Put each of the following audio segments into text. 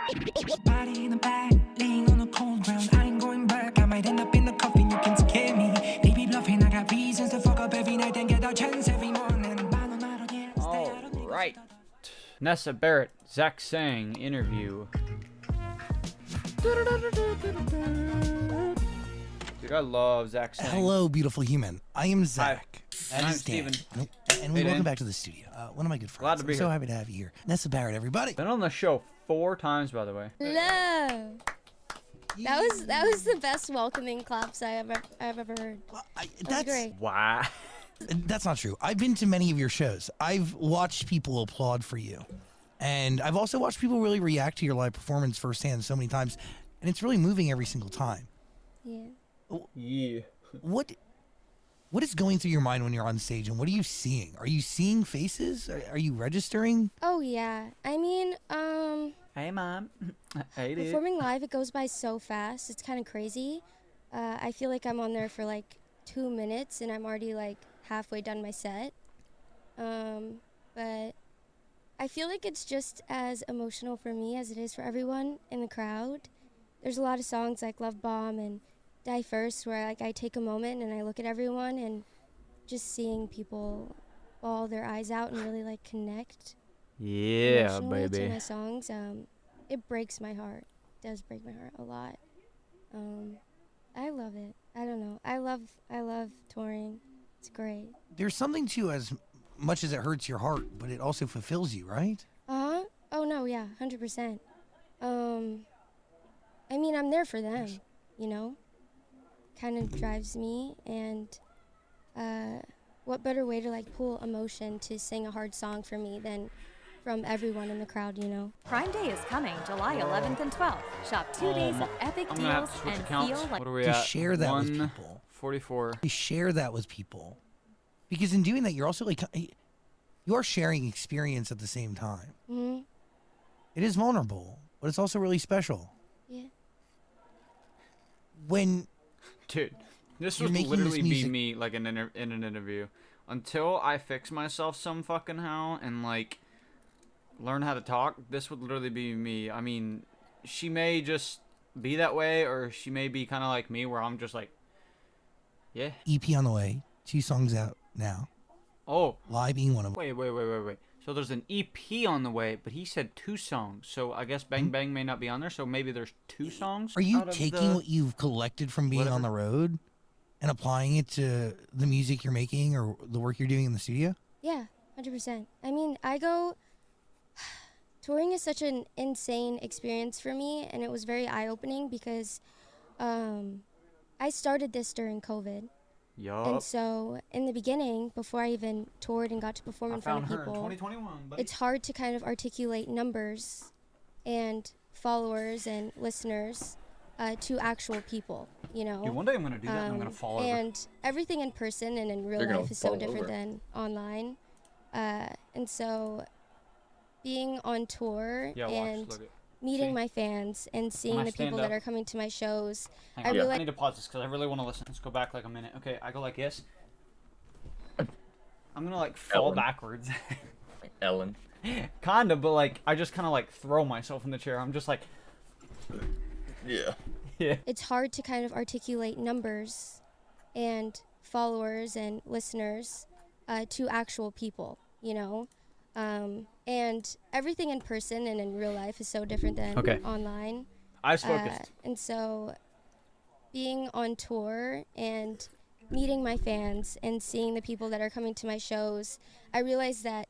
Body in the back, laying on the cold ground. I ain't going back. I might end up in the coffin. You can scare me. They be bluffing. I got reasons to fuck up every night and get a chance every morning. All right. Nessa Barrett, Zach Sang interview. Dude, I love Zach Sang. Hello, beautiful human. I am Zach. And I'm Steven. And welcome back to the studio. One of my good friends. Glad to be I'm here. so happy to have you here. Nessa Barrett, everybody. Been on the show 4 times, by the way. Hello. That was the best welcoming claps I've ever heard. Well, That's great. Wow. That's not true. I've been to many of your shows. I've watched people applaud for you. And I've also watched people really react to your live performance firsthand so many times. And it's really moving every single time. Yeah. Yeah. What is going through your mind when you're on stage, and what are you seeing? Are you seeing faces? Are you registering? Oh yeah. I mean, Hey, Mom. Hey, dude. performing live, it goes by so fast. It's kind of crazy. I feel like I'm on there for like 2 minutes, and I'm already like halfway done my set. But I feel like it's just as emotional for me as it is for everyone in the crowd. There's a lot of songs like Love Bomb and Die First where like I take a moment and I look at everyone and just seeing people bawl their eyes out and really like connect Yeah, emotionally to baby. my songs. It breaks my heart. It does break my heart a lot. I love it. I don't know. I love touring. It's great. There's something to as much as it hurts your heart, but it also fulfills you, right? Uh-huh. Oh no, yeah, 100%. I mean, I'm there for them, you know? Kind of drives me, and what better way to like pull emotion to sing a hard song for me than from everyone in the crowd, you know? Prime Day is coming July 11th and 12th. Shop 2 days of epic I'm gonna have deals to switch and accounts. feel like What are we To at? share that with people. 144. To share that with people. Because in doing that, you're also like, you are sharing experience at the same time. Mm-hmm. It is vulnerable, but it's also really special. Yeah. When Dude, this You're would making literally this be music- me, like, in an interview. Until I fix myself some fucking how and, like, learn how to talk, this would literally be me. I mean, she may just be that way, or she may be kind of like me, where I'm just like, yeah. EP on the way, 2 songs out now, Oh, Lie being one of them. wait. So there's an EP on the way, but he said 2 songs. So I guess Bang Bang may not be on there, so maybe there's 2 songs? Are you out of taking the- what you've collected from being on the road and applying it to the music you're making or the work you're doing in the studio? Yeah, 100%. I mean, touring is such an insane experience for me, and it was very eye-opening because I started this during COVID. Yup. And so in the beginning, before I even toured and got to perform I in front found of her in people, 2021, buddy. it's hard to kind of articulate numbers and followers and listeners to actual people, you know? Dude, one day I'm gonna do that, and I'm gonna fall over. And everything in person and in real They're gonna life is so fall different over. than online. And so being on tour Yeah, and look at. meeting See? my fans and seeing I the stand people that up- are coming to my shows, Hang I on. really I need to pause this because I really want to listen. Let's go back like a minute. Okay, I go like this. I'm gonna like fall Ellen. backwards. Ellen. Kinda, but like I just kind of like throw myself in the chair. I'm just like, Yeah. yeah. it's hard to kind of articulate numbers and followers and listeners to actual people, you know? And everything in person and in real life is so different than Okay. online. Eyes focused. And so being on tour and meeting my fans and seeing the people that are coming to my shows, I realized that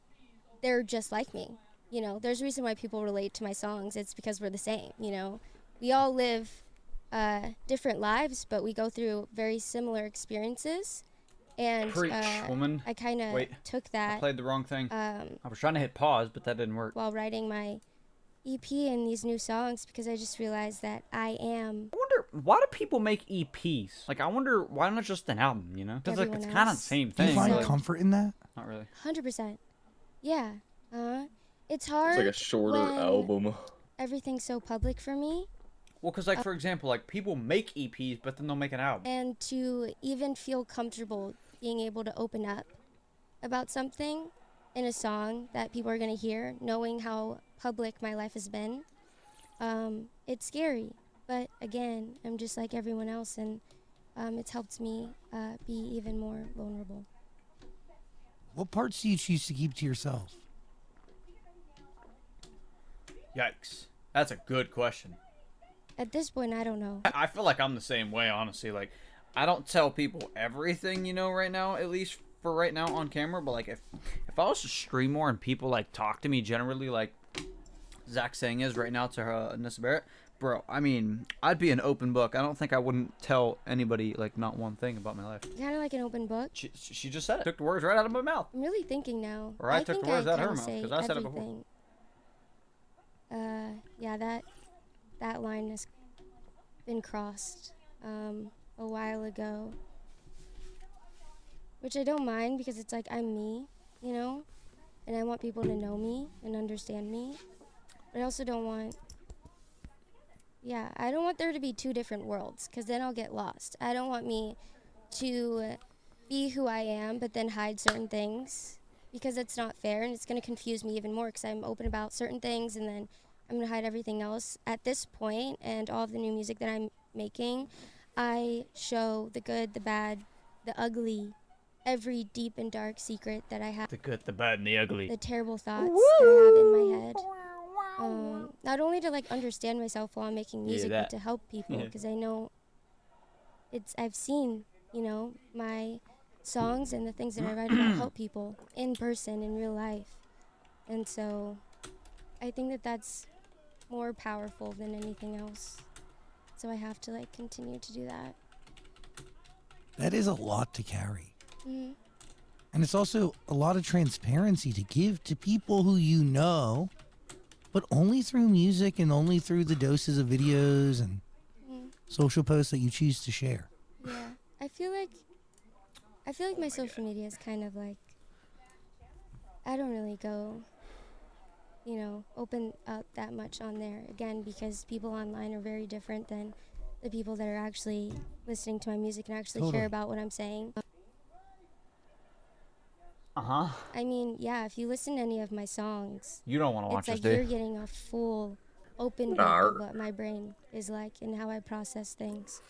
they're just like me. You know, there's a reason why people relate to my songs. It's because we're the same, you know. We all live different lives, but we go through very similar experiences. And Preach, woman. I kind of Wait, took I that played the wrong thing. I was trying to hit pause, but that didn't work. while writing my EP and these new songs because I just realized that I am I wonder why do people make EPs? Like I wonder why not just an album? You know, because like it's Everyone kind of the else. same Do you thing. find but, like, comfort in that? not really. 100%. Yeah. It's hard. It's like a shorter when album. Everything's so public for me, Well, because like for example, like people make EPs, but then they'll make an album. and to even feel comfortable being able to open up about something in a song that people are going to hear, knowing how public my life has been, It's scary, but again, I'm just like everyone else, and it's helped me be even more vulnerable. What parts do you choose to keep to yourself? Yikes. That's a good question. At this point, I don't know. I feel like I'm the same way, honestly. Like, I don't tell people everything, you know, right now, at least for right now on camera. But, like, if I was to stream more and people, like, talk to me generally, like Zach saying is right now to her, Nessa Barrett, bro, I mean, I'd be an open book. I don't think I wouldn't tell anybody, like, not one thing about my life. Kind of like an open book. She just said it. Took the words right out of my mouth. I'm really thinking now. Or I took think the words out of her kinda mouth, say 'cause I said it before. everything. Yeah, that line has been crossed a while ago, which I don't mind because it's like I'm me, you know, and I want people to know me and understand me, but I also don't want. Yeah, I don't want there to be two different worlds, because then I'll get lost. I don't want me to be who I am, but then hide certain things, because it's not fair, and it's going to confuse me even more, because I'm open about certain things, and then I'm going to hide everything else. At this point, and all of the new music that I'm making, I show the good, the bad, the ugly, every deep and dark secret that I have. The good, the bad, and the ugly. The terrible thoughts that I have in my head. Not only to like understand myself while I'm making music, but to help people, because I know I've seen, you know, my songs and the things that I write about help people in person, in real life. And so I think that that's more powerful than anything else. So I have to like continue to do that. That is a lot to carry. Mm-hmm. And it's also a lot of transparency to give to people who you know, but only through music and only through the doses of videos and social posts that you choose to share. Yeah, I feel like my social media is kind of like, I don't really go, you know, open up that much on there, again, because people online are very different than the people that are actually listening to my music and actually care about what I'm saying. Uh-huh. I mean, yeah, if you listen to any of my songs, You don't want to watch it's this, like do you're you? getting a full open book of what my brain is like and how I process things.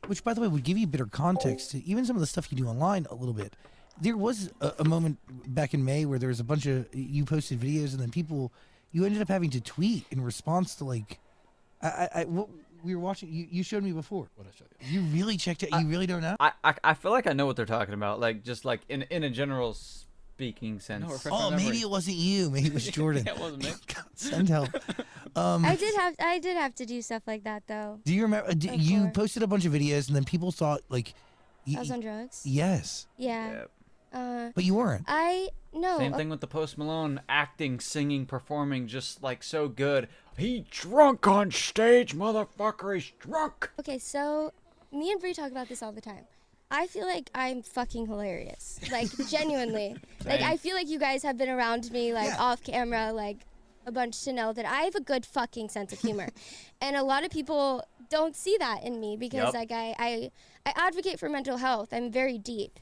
Which, by the way, would give you better context to even some of the stuff you do online a little bit. There was a moment back in May where there was a bunch of, you posted videos and then you ended up having to tweet in response to like, what we were watching, you showed me before. What I showed you. You really checked it, you really don't know? I feel like I know what they're talking about, like, just like in a general speaking sense. Oh, maybe it wasn't you. Maybe it was Jordan. Yeah, it wasn't me. God, send help. I did have to do stuff like that though. Do you remember? You posted a bunch of videos, and then people thought like I was on drugs. Yes. Yeah. But you weren't. No. Same thing with the Post Malone acting, singing, performing, just like so good. He drunk on stage, motherfucker. He's drunk. Okay, so me and Bree talk about this all the time. I feel like I'm fucking hilarious. Like, genuinely. Like, I feel like you guys have been around me, like, off camera, like, a bunch to know that I have a good fucking sense of humor. And a lot of people don't see that in me because, like, I advocate for mental health. I'm very deep.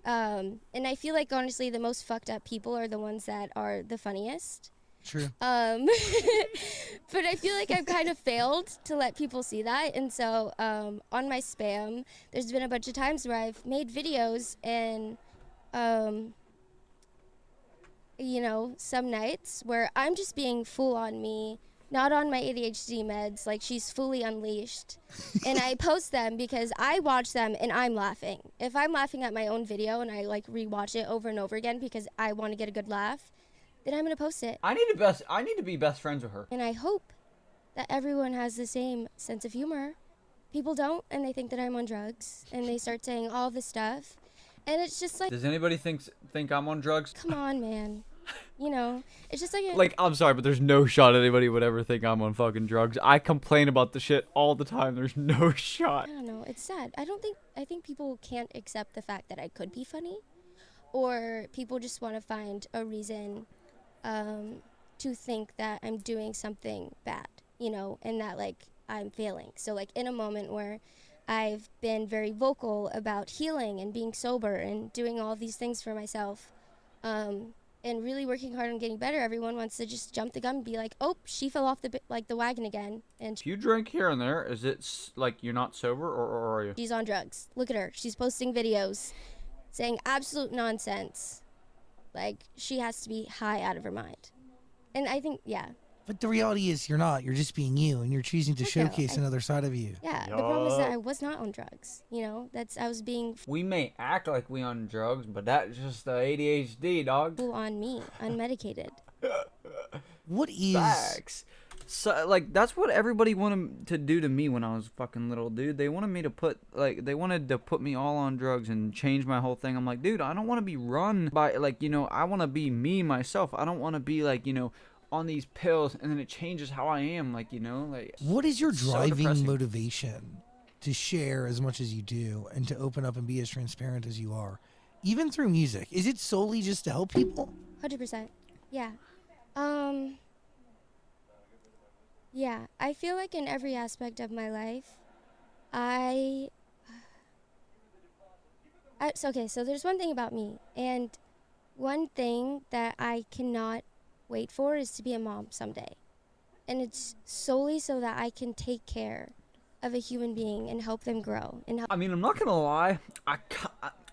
And I feel like, honestly, the most fucked up people are the ones that are the funniest. True. But I feel like I've kind of failed to let people see that. And so on my spam, there's been a bunch of times where I've made videos and, you know, some nights where I'm just being full on me, not on my ADHD meds, like she's fully unleashed. And I post them because I watch them and I'm laughing. If I'm laughing at my own video and I like rewatch it over and over again because I want to get a good laugh, then I'm gonna post it. I need to be best friends with her. And I hope that everyone has the same sense of humor. People don't, and they think that I'm on drugs, and they start saying all this stuff, and it's just like, Does anybody think I'm on drugs? come on, man. You know, it's just like Like, I'm sorry, but there's no shot anybody would ever think I'm on fucking drugs. I complain about the shit all the time. There's no shot. I don't know. It's sad. I think people can't accept the fact that I could be funny, or people just want to find a reason to think that I'm doing something bad, you know, and that like I'm failing. So like in a moment where I've been very vocal about healing and being sober and doing all these things for myself, and really working hard on getting better, everyone wants to just jump the gun and be like, oh, she fell off the wagon again, and If you drink here and there, is it like you're not sober, or are you? she's on drugs. Look at her. She's posting videos saying absolute nonsense. Like, she has to be high out of her mind. And I think, yeah. But the reality is you're not. You're just being you, and you're choosing to I know, showcase another side of you. Yeah, the problem is that I was not on drugs. You know, I was being We may act like we on drugs, but that's just the ADHD, dog. full on me, unmedicated. What is... Facts. So, like, that's what everybody wanted to do to me when I was fucking little, dude. They wanted me to they wanted to put me all on drugs and change my whole thing. I'm like, dude, I don't want to be run by, like, you know, I want to be me, myself. I don't want to be, like, you know, on these pills and then it changes how I am, like, you know, like. What is your it's so driving depressing. motivation to share as much as you do and to open up and be as transparent as you are, even through music? Is it solely just to help people? 100%. Yeah. Yeah, I feel like in every aspect of my life, so there's one thing about me, and one thing that I cannot wait for is to be a mom someday. And it's solely so that I can take care of a human being and help them grow. And help I mean, I'm not gonna lie.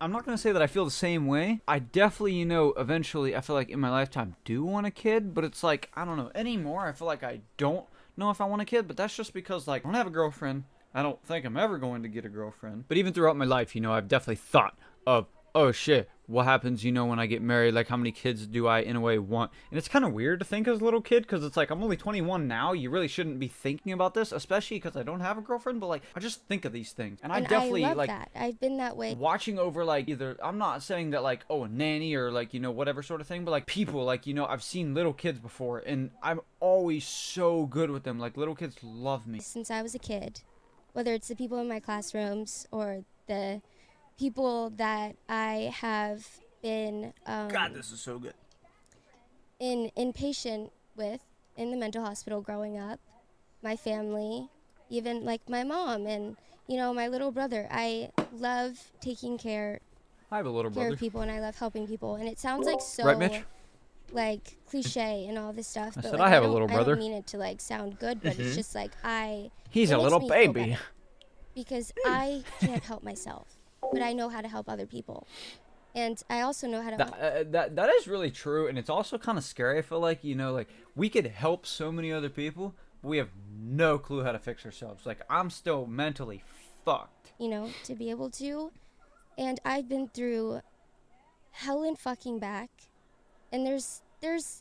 I'm not gonna say that I feel the same way. I definitely, you know, eventually, I feel like in my lifetime, do want a kid. But it's like, I don't know anymore. I feel like I don't know if I want a kid. But that's just because, like, I don't have a girlfriend. I don't think I'm ever going to get a girlfriend. But even throughout my life, you know, I've definitely thought of, oh shit, what happens, you know, when I get married? Like, how many kids do I, in a way, want? And it's kind of weird to think as a little kid, because it's like, I'm only 21 now. You really shouldn't be thinking about this, especially because I don't have a girlfriend. But, like, I just think of these things. And I definitely, I love like, that. I've been that way. watching over, like, either, I'm not saying that, like, oh, a nanny or, like, you know, whatever sort of thing, but, like, people, like, you know, I've seen little kids before, and I'm always so good with them. Like, little kids love me. Since I was a kid, whether it's the people in my classrooms or the people that I have been God, this is so good. inpatient with in the mental hospital growing up, my family, even like my mom and, you know, my little brother. I love taking care I have a little brother. of people, and I love helping people. And it sounds like so Right, Mitch? like cliche and all this stuff. I but said like, I have a don't- little I brother. don't mean it to like sound good, but it's just like He's it a makes little me feel baby. better because I can't help myself, but I know how to help other people, and I also know how to. That is really true, and it's also kind of scary. I feel like, you know, like, we could help so many other people, but we have no clue how to fix ourselves. Like, I'm still mentally fucked. You know, to be able to. And I've been through hell and fucking back. And there's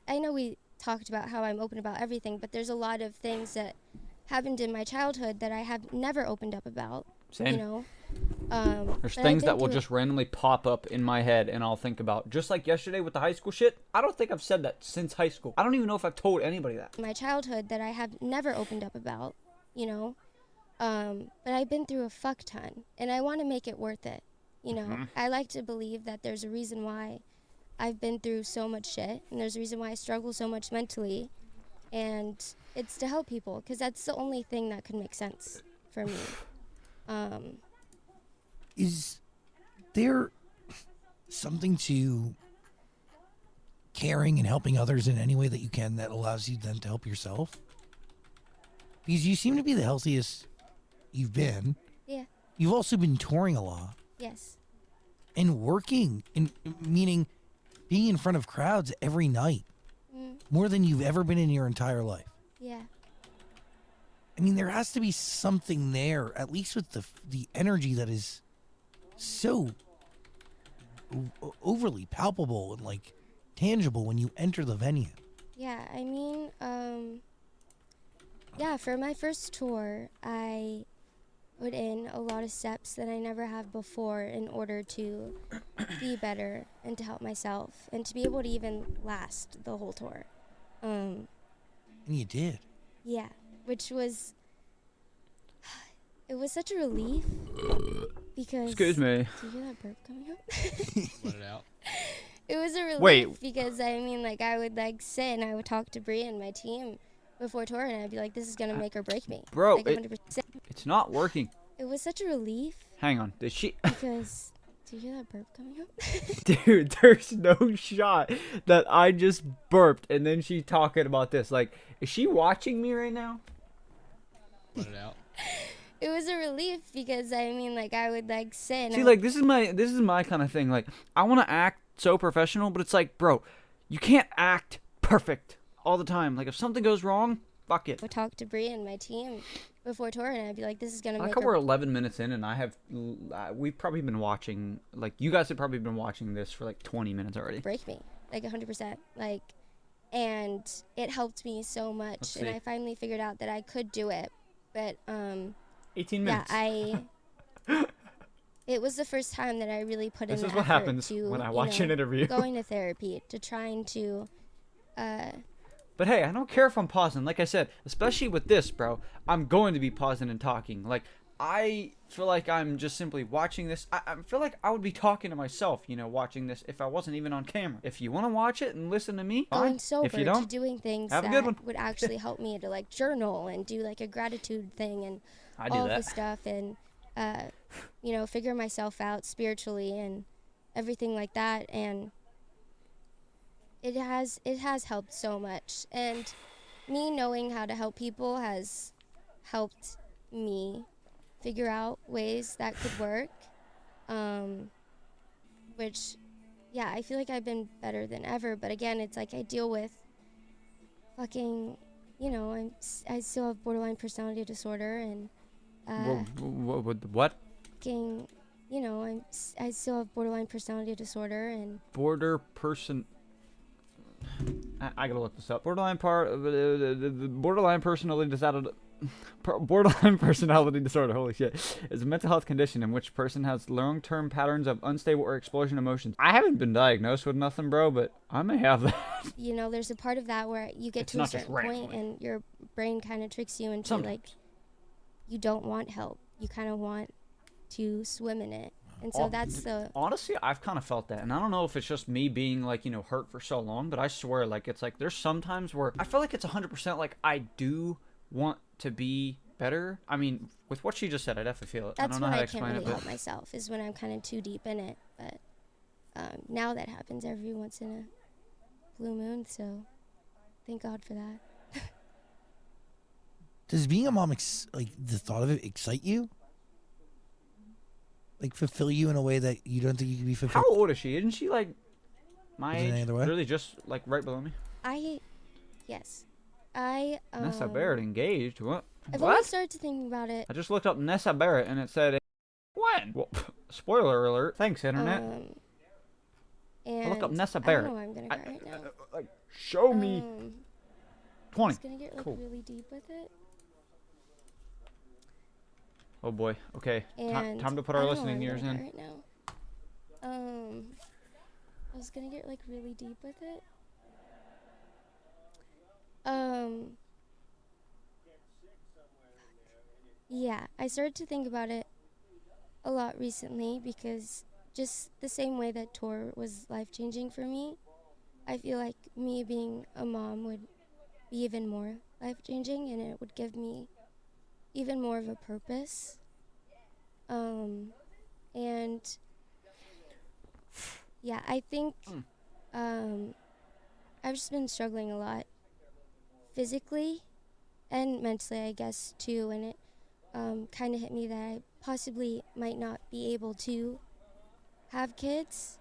I know we talked about how I'm open about everything, but there's a lot of things that happened in my childhood that I have never opened up about. Same. You know? There's but I've things been that will through- just randomly pop up in my head, and I'll think about. Just like yesterday with the high school shit, I don't think I've said that since high school. I don't even know if I've told anybody that. my childhood that I have never opened up about, you know? But I've been through a fuck ton, and I want to make it worth it. You know, I like to believe that there's a reason why I've been through so much shit, and there's a reason why I struggle so much mentally, and it's to help people, because that's the only thing that could make sense for me. Is there something to caring and helping others in any way that you can that allows you then to help yourself? Because you seem to be the healthiest you've been. Yeah, You've also been touring a lot yes, and working, meaning being in front of crowds every night, more than you've ever been in your entire life. yeah. I mean, there has to be something there, at least with the energy that is so overly palpable and like tangible when you enter the venue. Yeah, I mean, yeah, for my first tour, I put in a lot of steps that I never have before in order to be better and to help myself and to be able to even last the whole tour. And you did. Yeah, which was, it was such a relief because. Excuse me. Do you hear that burp coming up? Let it out. It was a relief Wait. because I mean, like, I would like sit and I would talk to Bree and my team before tour, and I'd be like, "This is gonna make or break me." Bro, like 100%. It's not working. It was such a relief Hang on. Did she? because Do you hear that burp coming up? Dude, there's no shot that I just burped and then she's talking about this. Like, is she watching me right now? Let it out. It was a relief because I mean, like, I would like sit. And See, like, this is my kind of thing. Like, I want to act so professional, but it's like, bro, you can't act perfect all the time. Like, if something goes wrong, fuck it. I would talk to Bree and my team before tour, and I'd be like, "This is gonna I make." like how we're 11 minutes in, and we've probably been watching. Like, you guys have probably been watching this for like 20 minutes already. break me, like 100%. Like, and it helped me so much, Let's and see. I finally figured out that I could do it. But 18 yeah, minutes. it was the first time that I really put This in is the what effort happens to, when I you watch know, an interview. going to therapy, to trying to But hey, I don't care if I'm pausing. Like I said, especially with this, bro, I'm going to be pausing and talking. Like, I feel like I'm just simply watching this. I feel like I would be talking to myself, you know, watching this if I wasn't even on camera. If you want to watch it and listen to me, fine. going sober If you to don't, doing things have a that good one. would actually help me to like journal and do like a gratitude thing and I do all that. of the stuff and you know, figure myself out spiritually and everything like that. And it has helped so much, and me knowing how to help people has helped me figure out ways that could work, which yeah, I feel like I've been better than ever. But again, it's like I deal with fucking, you know, I still have borderline personality disorder, and What? fucking, you know, I still have borderline personality disorder, and I gotta look this up. Borderline personality disorder. Borderline personality disorder, holy shit, is a mental health condition in which a person has long-term patterns of unstable or explosion emotions. I haven't been diagnosed with nothing, bro, but I may have that. you know, there's a part of that where you get It's to a not just certain point randomly. and your brain kind of tricks you into Sometimes. like, you don't want help. You kind of want to swim in it. And so Oh, that's the, Honestly, I've kind of felt that, and I don't know if it's just me being like, you know, hurt for so long, but I swear, like, it's like there's some times where I feel like it's 100% like I do want to be better. I mean, with what she just said, I definitely feel it. I that's don't know when how to I can't explain really it, help but myself, is when I'm kind of too deep in it. But now that happens every once in a blue moon, so thank God for that. Does being a mom, like the thought of it, excite you? Like fulfill you in a way that you don't think you can be how fulfilled? old is she? Isn't she like my Is it any age? other way? Really, just like right below me. Yes. I, Nessa Barrett engaged. What? I've only What? started to think about it. I just looked up Nessa Barrett and it said when. Well, spoiler alert. Thanks, internet. And look up Nessa I Barrett. don't know why I'm gonna cry right now. Like, show me I 20. was gonna get like Cool. really deep with it. Oh boy. Okay. And Time to put I our don't know why listening I'm ears gonna in. cry right now. I was gonna get like really deep with it. Yeah, I started to think about it a lot recently because just the same way that tour was life-changing for me, I feel like me being a mom would be even more life-changing, and it would give me even more of a purpose. And yeah, I think I've just been struggling a lot physically and mentally, I guess, too, and it kind of hit me that I possibly might not be able to have kids.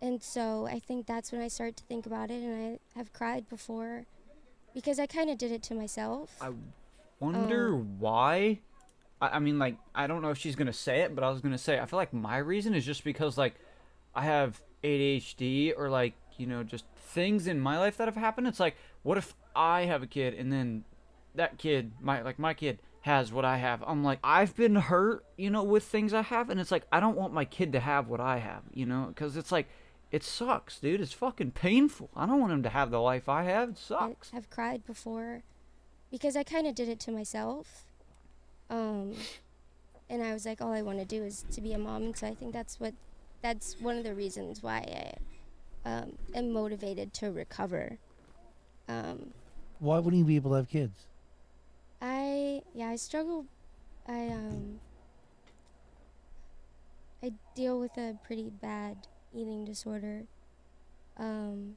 And so I think that's when I started to think about it, and I have cried before because I kind of did it to myself. I wonder why. I mean, like, I don't know if she's gonna say it, but I was gonna say I feel like my reason is just because like I have ADHD or like, you know, just things in my life that have happened. It's like, what if I have a kid and then that kid, my kid has what I have? I'm like, I've been hurt, you know, with things I have, and it's like I don't want my kid to have what I have, you know, because it's like it sucks, dude. It's fucking painful. I don't want him to have the life I have. It sucks. I have cried before because I kind of did it to myself. And I was like, all I want to do is to be a mom. And so I think that's one of the reasons why I am motivated to recover. Why wouldn't you be able to have kids? I struggle. I deal with a pretty bad eating disorder. And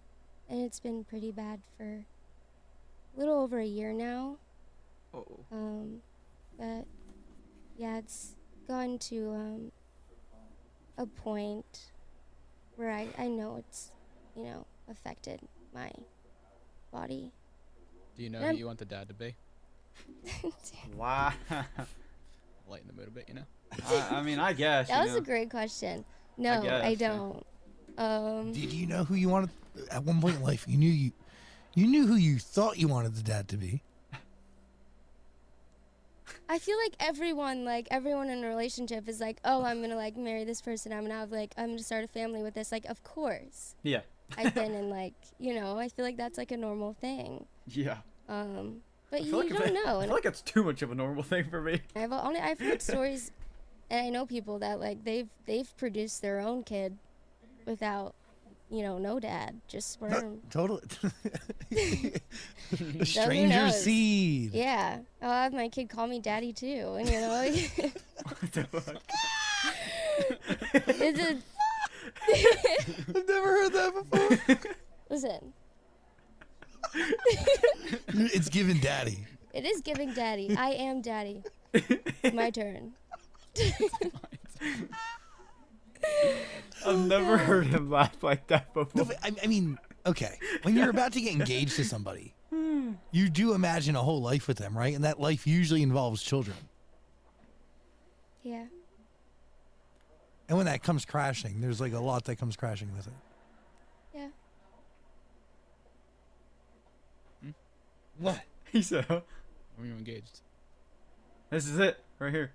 it's been pretty bad for a little over a year now. Oh. But yeah, it's gone to a point where I know it's, affected my body. Do you know And who I'm- you want the dad to be? Wow. Lighten the mood a bit, you know? I mean, I guess. That you was know. a great question. No, I guess, yeah. don't. Did you know who you wanted at one point in life? You knew who you thought you wanted the dad to be. I feel like everyone in a relationship is like, oh, I'm gonna marry this person. I'm gonna start a family with this. Like, of course. Yeah. I've been in I feel like that's like a normal thing. Yeah. But I you feel like don't know. I feel like it's too much of a normal thing for me. I've heard stories, and I know people that they've produced their own kid without, no dad, just sperm. Totally. A who stranger's knows? seed. Yeah, I'll have my kid call me daddy too, and What the fuck? it's a I've never heard that before. listen. It's giving daddy. It is giving daddy. I am daddy. My turn. I've never heard him laugh like that before. No, but I mean, okay. When you're about to get engaged to somebody, you do imagine a whole life with them, right? And that life usually involves children. Yeah. And when that comes crashing, there's a lot that comes crashing with it. Yeah. What? He said, When were you engaged? "This is it, right here."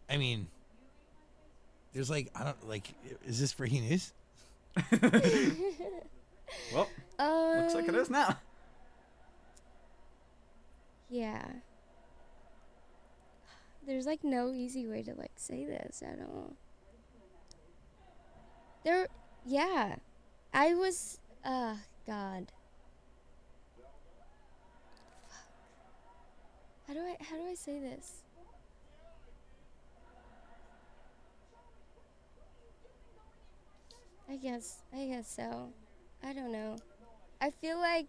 I mean, there's is this breaking news? Well, looks like it is now. Yeah. There's no easy way to say this. I don't know. Yeah. I was, God. How do I say this? I guess so. I don't know. I feel like,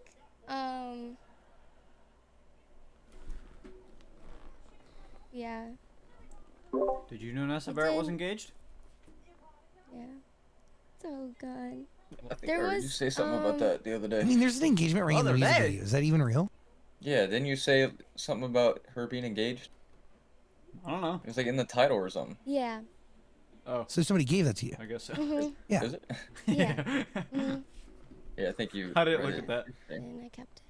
yeah, Did you know Nessa I Barrett was did. engaged? yeah. Oh, God. I think There I heard you was, say something about that the other day. I mean, there's an engagement ring in the Other music day. video. Is that even real? Yeah, didn't you say something about her being engaged? I don't know. It was in the title or something. Yeah. Oh, So somebody gave that to you. I guess so. Mhm. Yeah. Is it? Yeah. Mhm. Yeah, I think you. I didn't read look at that. And I kept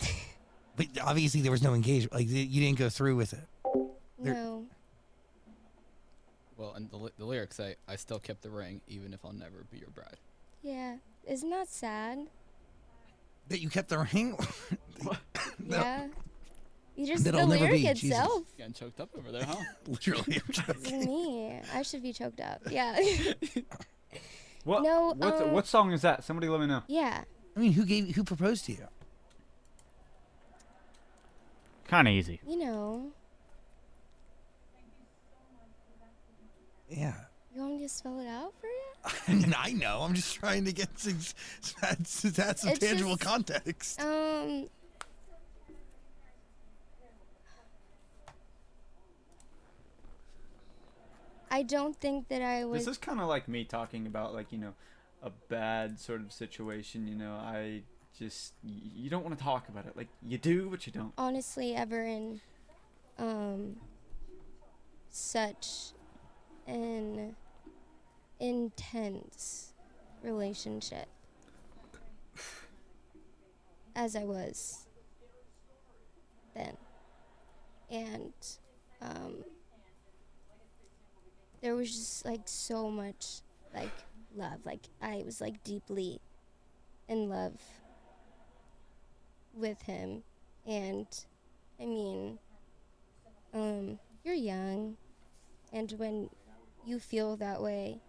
it. But obviously there was no engagement. You didn't go through with it. There- No. Well, and the lyrics say, I still kept the ring, even if I'll never be your bride. Yeah. Isn't that sad? That you kept the ring? No. Yeah. You just, That'll the never lyric be, Jesus. itself. Getting choked up over there, huh? Literally. Isn't me. I should be choked up. Yeah. What? No, What song is that? Somebody let me know. Yeah. I mean, who proposed to you? Kind of easy. You know. Yeah. You want me to spell it out for you? I mean, I know. I'm just trying to get some It's tangible just, context. I don't think that I would. This is kind of like me talking about a bad sort of situation. I just you don't want to talk about it. You do, but you don't. Honestly ever in such an intense relationship as I was then. And there was just so much love. I was deeply in love with him. And I mean, you're young, and when you feel that way,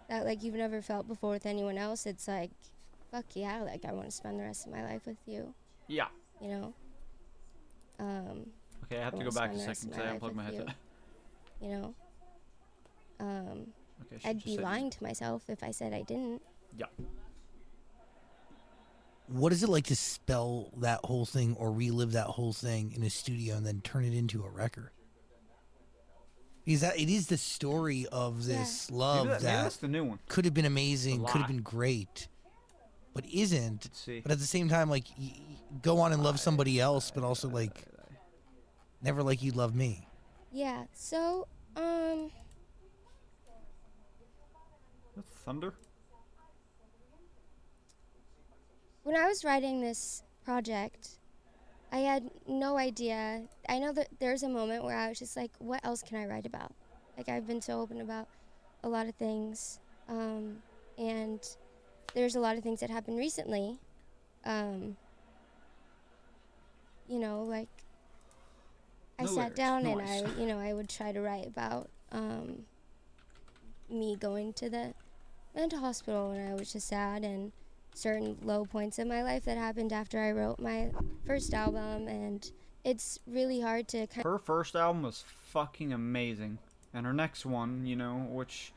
that you've never felt before with anyone else, it's fuck yeah, I want to spend the rest of my life with you, Yeah. you know. Okay, I have to I go wanna back a spend the rest second of because I my unplugged my life with headset. you know. Okay, she I'd just be said you. lying to myself if I said I didn't. Yeah. What is it like to spell that whole thing or relive that whole thing in a studio and then turn it into a record? Because it is the story of this love Maybe that's the new one. could have been amazing, The could have Lie. been great, but isn't. Let's see. But at the same time, like, go on and love somebody else, but also, like, never like you love me. Yeah, so, That's thunder. when I was writing this project, I had no idea. I know that there's a moment where I was just like, what else can I write about? Like, I've been so open about a lot of things. And there's a lot of things that happened recently. You know, like, I No sat lyrics, down no and ice. I would try to write about me going to the mental hospital when I was just sad, and certain low points in my life that happened after I wrote my first album. And it's really hard to kind Her first album was fucking amazing, and her next one, you know, which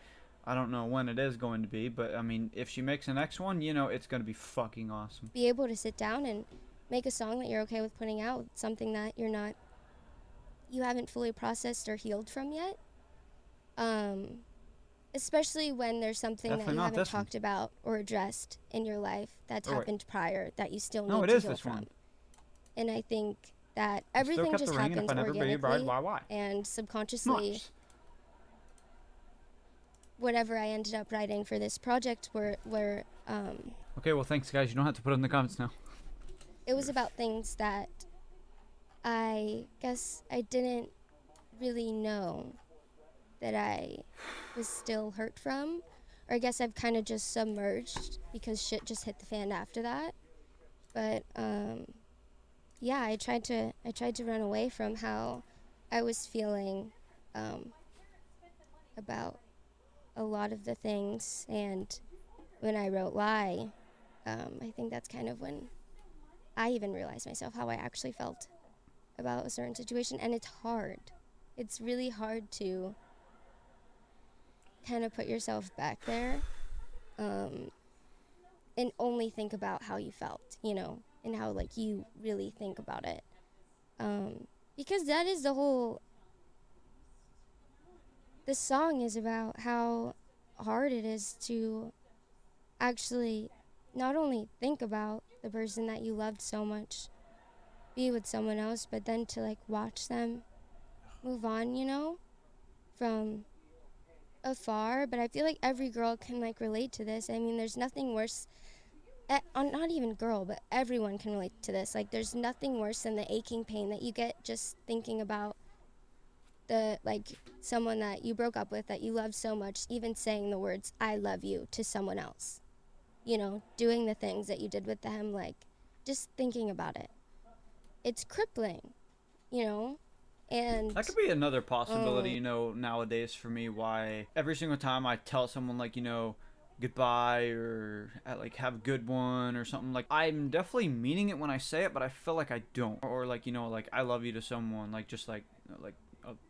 I don't know when it is going to be, but I mean, if she makes the next one, you know, it's gonna be fucking awesome. be able to sit down and make a song that you're okay with putting out, something that you haven't fully processed or healed from yet. Especially when there's something Definitely that you not haven't this one. talked about or addressed in your life that's Oh, wait. happened prior that you still need No, it to is heal this from. one. And I think that I still everything kept just the ring, and happens if I never be your bride, organically why? and subconsciously. Nice. Whatever I ended up writing for this project were Okay, well, thanks, guys. You don't have to put it in the comments now. it was about things that I guess I didn't really know that I was still hurt from, or I guess I've kind of just submerged because shit just hit the fan after that. But yeah, I tried to run away from how I was feeling about a lot of the things. And when I wrote Lie, I think that's kind of when I even realized myself how I actually felt about a certain situation. And it's hard. It's really hard to kind of put yourself back there and only think about how you felt, you know, and how, like, you really think about it. Because that is the whole... The song is about how hard it is to actually not only think about the person that you loved so much, be with someone else, but then to, like, watch them move on, you know, from afar. But I feel like every girl can, like, relate to this. I mean, there's nothing worse, not even girl, but everyone can relate to this. Like, there's nothing worse than the aching pain that you get just thinking about the, like, someone that you broke up with that you loved so much, even saying the words I love you to someone else, you know, doing the things that you did with them, like, just thinking about it. It's crippling, you know. And That could be another possibility, you know, nowadays for me, why every single time I tell someone, like, you know, goodbye or like have a good one or something, like, I'm definitely meaning it when I say it, but I feel like I don't. Or like, you know, like I love you to someone, like just like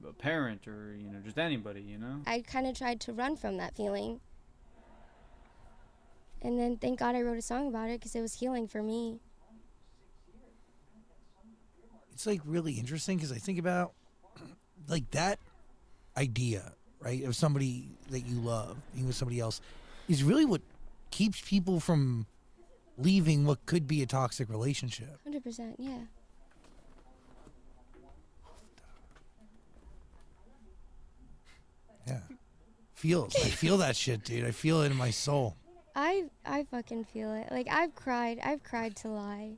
a parent or, you know, just anybody, you know. I kind of tried to run from that feeling. And then thank God I wrote a song about it because it was healing for me. It's like really interesting because I think about like that idea, right, of somebody that you love being with somebody else is really what keeps people from leaving what could be a toxic relationship. 100%, yeah. Yeah. I feel that shit, dude. I feel it in my soul. I fucking feel it. Like, I've cried to Lie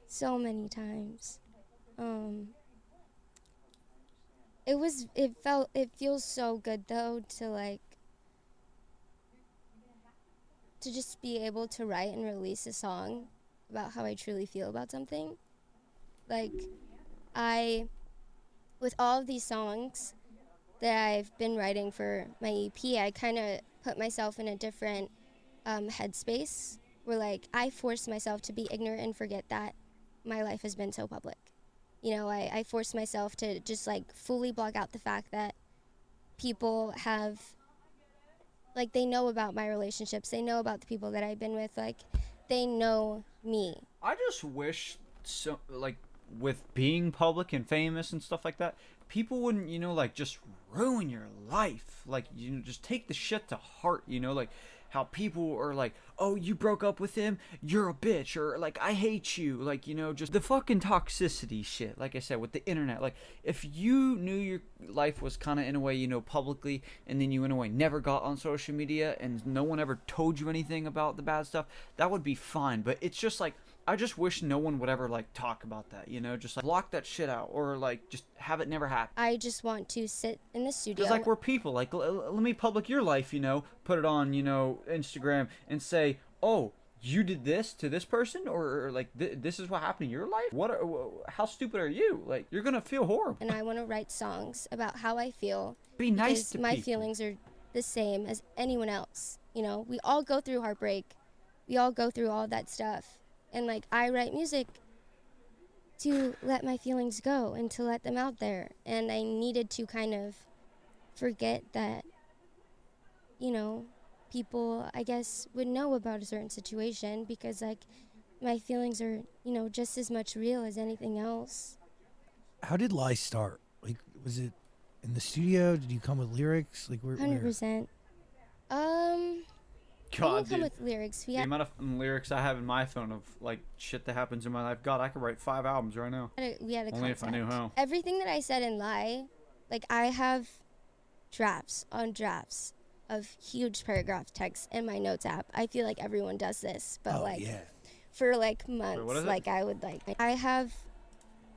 so many times. It feels so good though to, like, to just be able to write and release a song about how I truly feel about something. Like, with all of these songs that I've been writing for my EP, I kind of put myself in a different headspace where, like, I force myself to be ignorant and forget that my life has been so public. You know, I force myself to just, like, fully block out the fact that people have, like, they know about my relationships. They know about the people that I've been with. Like, they know me. I just wish, so like, with being public and famous and stuff like that, people wouldn't, like, just ruin your life. Like, just take the shit to heart, like, how people are like, oh, you broke up with him, you're a bitch, or like, I hate you, like, just the fucking toxicity shit. Like I said, with the internet, like, if you knew your life was kind of in a way, publicly, and then you in a way never got on social media and no one ever told you anything about the bad stuff, that would be fine. But it's just like, I just wish no one would ever, like, talk about that, just, like, block that shit out, or, like, just have it never happen. I just want to sit in the studio. Because, like, we're people. Like, let me public your life, put it on, Instagram, and say, oh, you did this to this person, or like, this is what happened in your life? How stupid are you? Like, you're gonna feel horrible. And I want to write songs about how I feel. Be nice to my people. feelings are the same as anyone else. We all go through heartbreak. We all go through all that stuff. And, like, I write music to let my feelings go and to let them out there. And I needed to kind of forget that, people, I guess, would know about a certain situation because, like, my feelings are, just as much real as anything else. How did Lie start? Like, was it in the studio? Did you come with lyrics? Like, where? 100%. I God, don't come dude. with lyrics. The amount of lyrics I have in my phone of, like, shit that happens in my life. God, I could write 5 albums right now. We had a Only concept. if I knew how. Everything that I said in Lie, like, I have drafts on drafts of huge paragraph text in my notes app. I feel like everyone does this, but for like months, what is it? like I have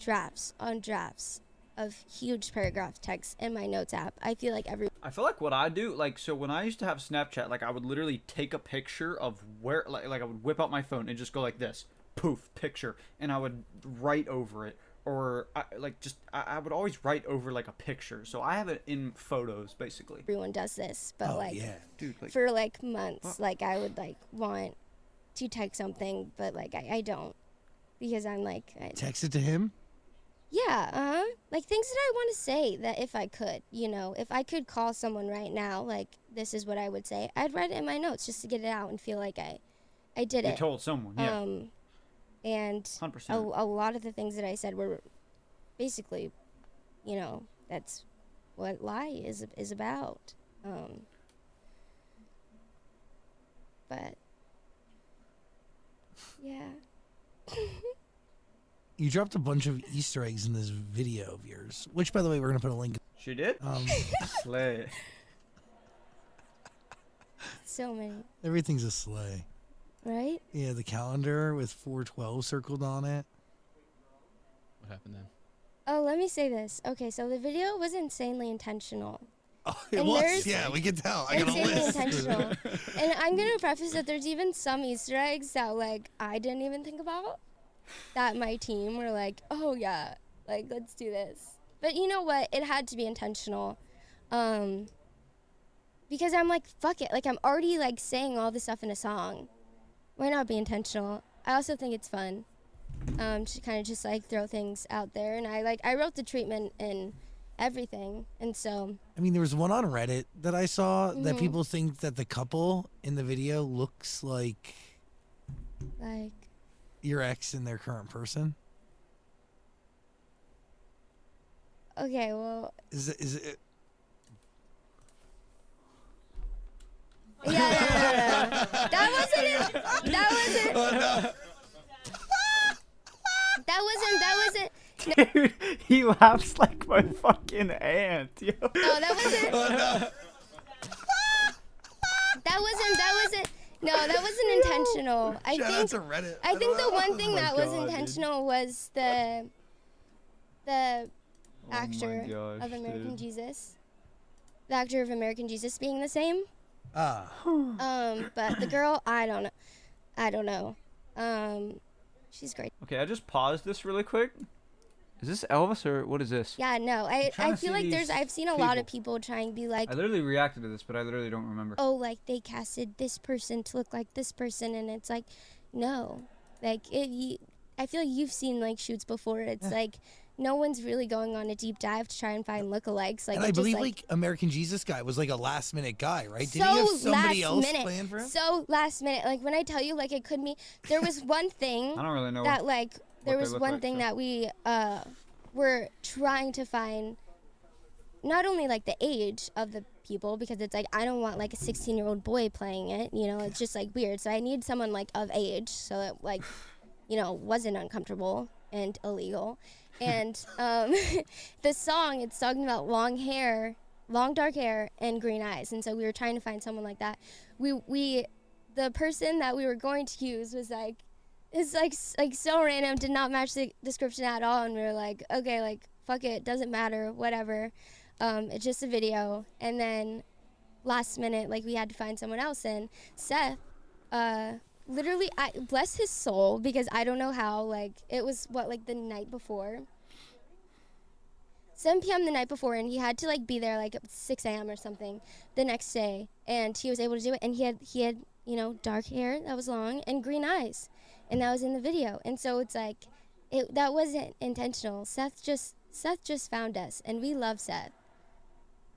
drafts on drafts of huge paragraph text in my notes app. I feel like I feel like what I do, like, so when I used to have Snapchat, like, I would literally take a picture of where, like I would whip out my phone and just go like this, poof, picture, and I would write over it, or I would always write over, like, a picture, so I have it in photos, basically. everyone does this, but Dude, like, for like months, like, I would like want to text something, but like I don't, because I'm like Text it to him? Yeah, like, things that I want to say that if I could, if I could call someone right now, like, this is what I would say, I'd write it in my notes just to get it out and feel like I did you it. told someone, yeah. And 100%. a lot of the things that I said were basically, that's what Lie is about. But, yeah. You dropped a bunch of Easter eggs in this video of yours, which, by the way, we're gonna put a link. She did? Slay. So many. Everything's a sleigh. Right? Yeah, the calendar with 412 circled on it. What happened then? Oh, let me say this. Okay, so the video was insanely intentional. Oh, it And was. there's- Yeah, we can tell. I got a Insanely list. intentional. And I'm going to preface that there's even some Easter eggs that, like, I didn't even think about. That my team were like, oh, yeah, like, let's do this. But you know what? It had to be intentional. Because I'm like, fuck it. Like, I'm already, like, saying all this stuff in a song. Why not be intentional? I also think it's fun to kind of just, like, throw things out there. And I wrote the treatment and everything. And so... I mean, there was one on Reddit that I saw that Mhm. people think that the couple in the video looks like Like... your ex and their current person. Okay, well... Is it? Yeah, no. That wasn't it. That wasn't... Oh, no. That wasn't... Dude, he laughs like my fucking aunt, yo. No, that wasn't... Oh, no. That wasn't intentional. I Shout out think to Reddit. I think the one Oh thing my that was God, dude. intentional was the actor Oh my gosh, of American dude. Jesus. The actor of American Jesus being the same. Ah. But the girl, I don't know. She's great. Okay, I just paused this really quick. Is this Elvis or what is this? Yeah, no. trying I to feel see like these I've seen a lot of people trying to be like, I literally reacted to this, but I literally don't remember. oh, like, they casted this person to look like this person, and it's like, no. Like, I feel like you've seen like shoots before. It's like no one's really going on a deep dive to try and find lookalikes. Like, And I it just, believe like American Jesus guy was like a last minute guy, right? Did so he have somebody last else minute, playing for him? so last minute. Like when I tell you, like it could be. There was one thing I don't really know that like there they was look one like, thing so. that we were trying to find. Not only like the age of the people, because it's like I don't want like a 16-year-old boy playing it, you know, it's just like weird. So I need someone like of age, so it like, you know, wasn't uncomfortable and illegal. And the song, it's talking about long hair, long dark hair and green eyes, and so we were trying to find someone like that. The person that we were going to use was like, it's like so random, did not match the description at all, and we were like, okay, like fuck it, doesn't matter, whatever. It's just a video. And then last minute, like we had to find someone else, and Seth, literally, I bless his soul, because I don't know how, like it was like the night before, 7 p.m. the night before, and he had to like be there like at 6 a.m. or something the next day, and he was able to do it. And he had you know, dark hair that was long and green eyes, and that was in the video. And so it's like that wasn't intentional. Seth just found us, and we love Seth.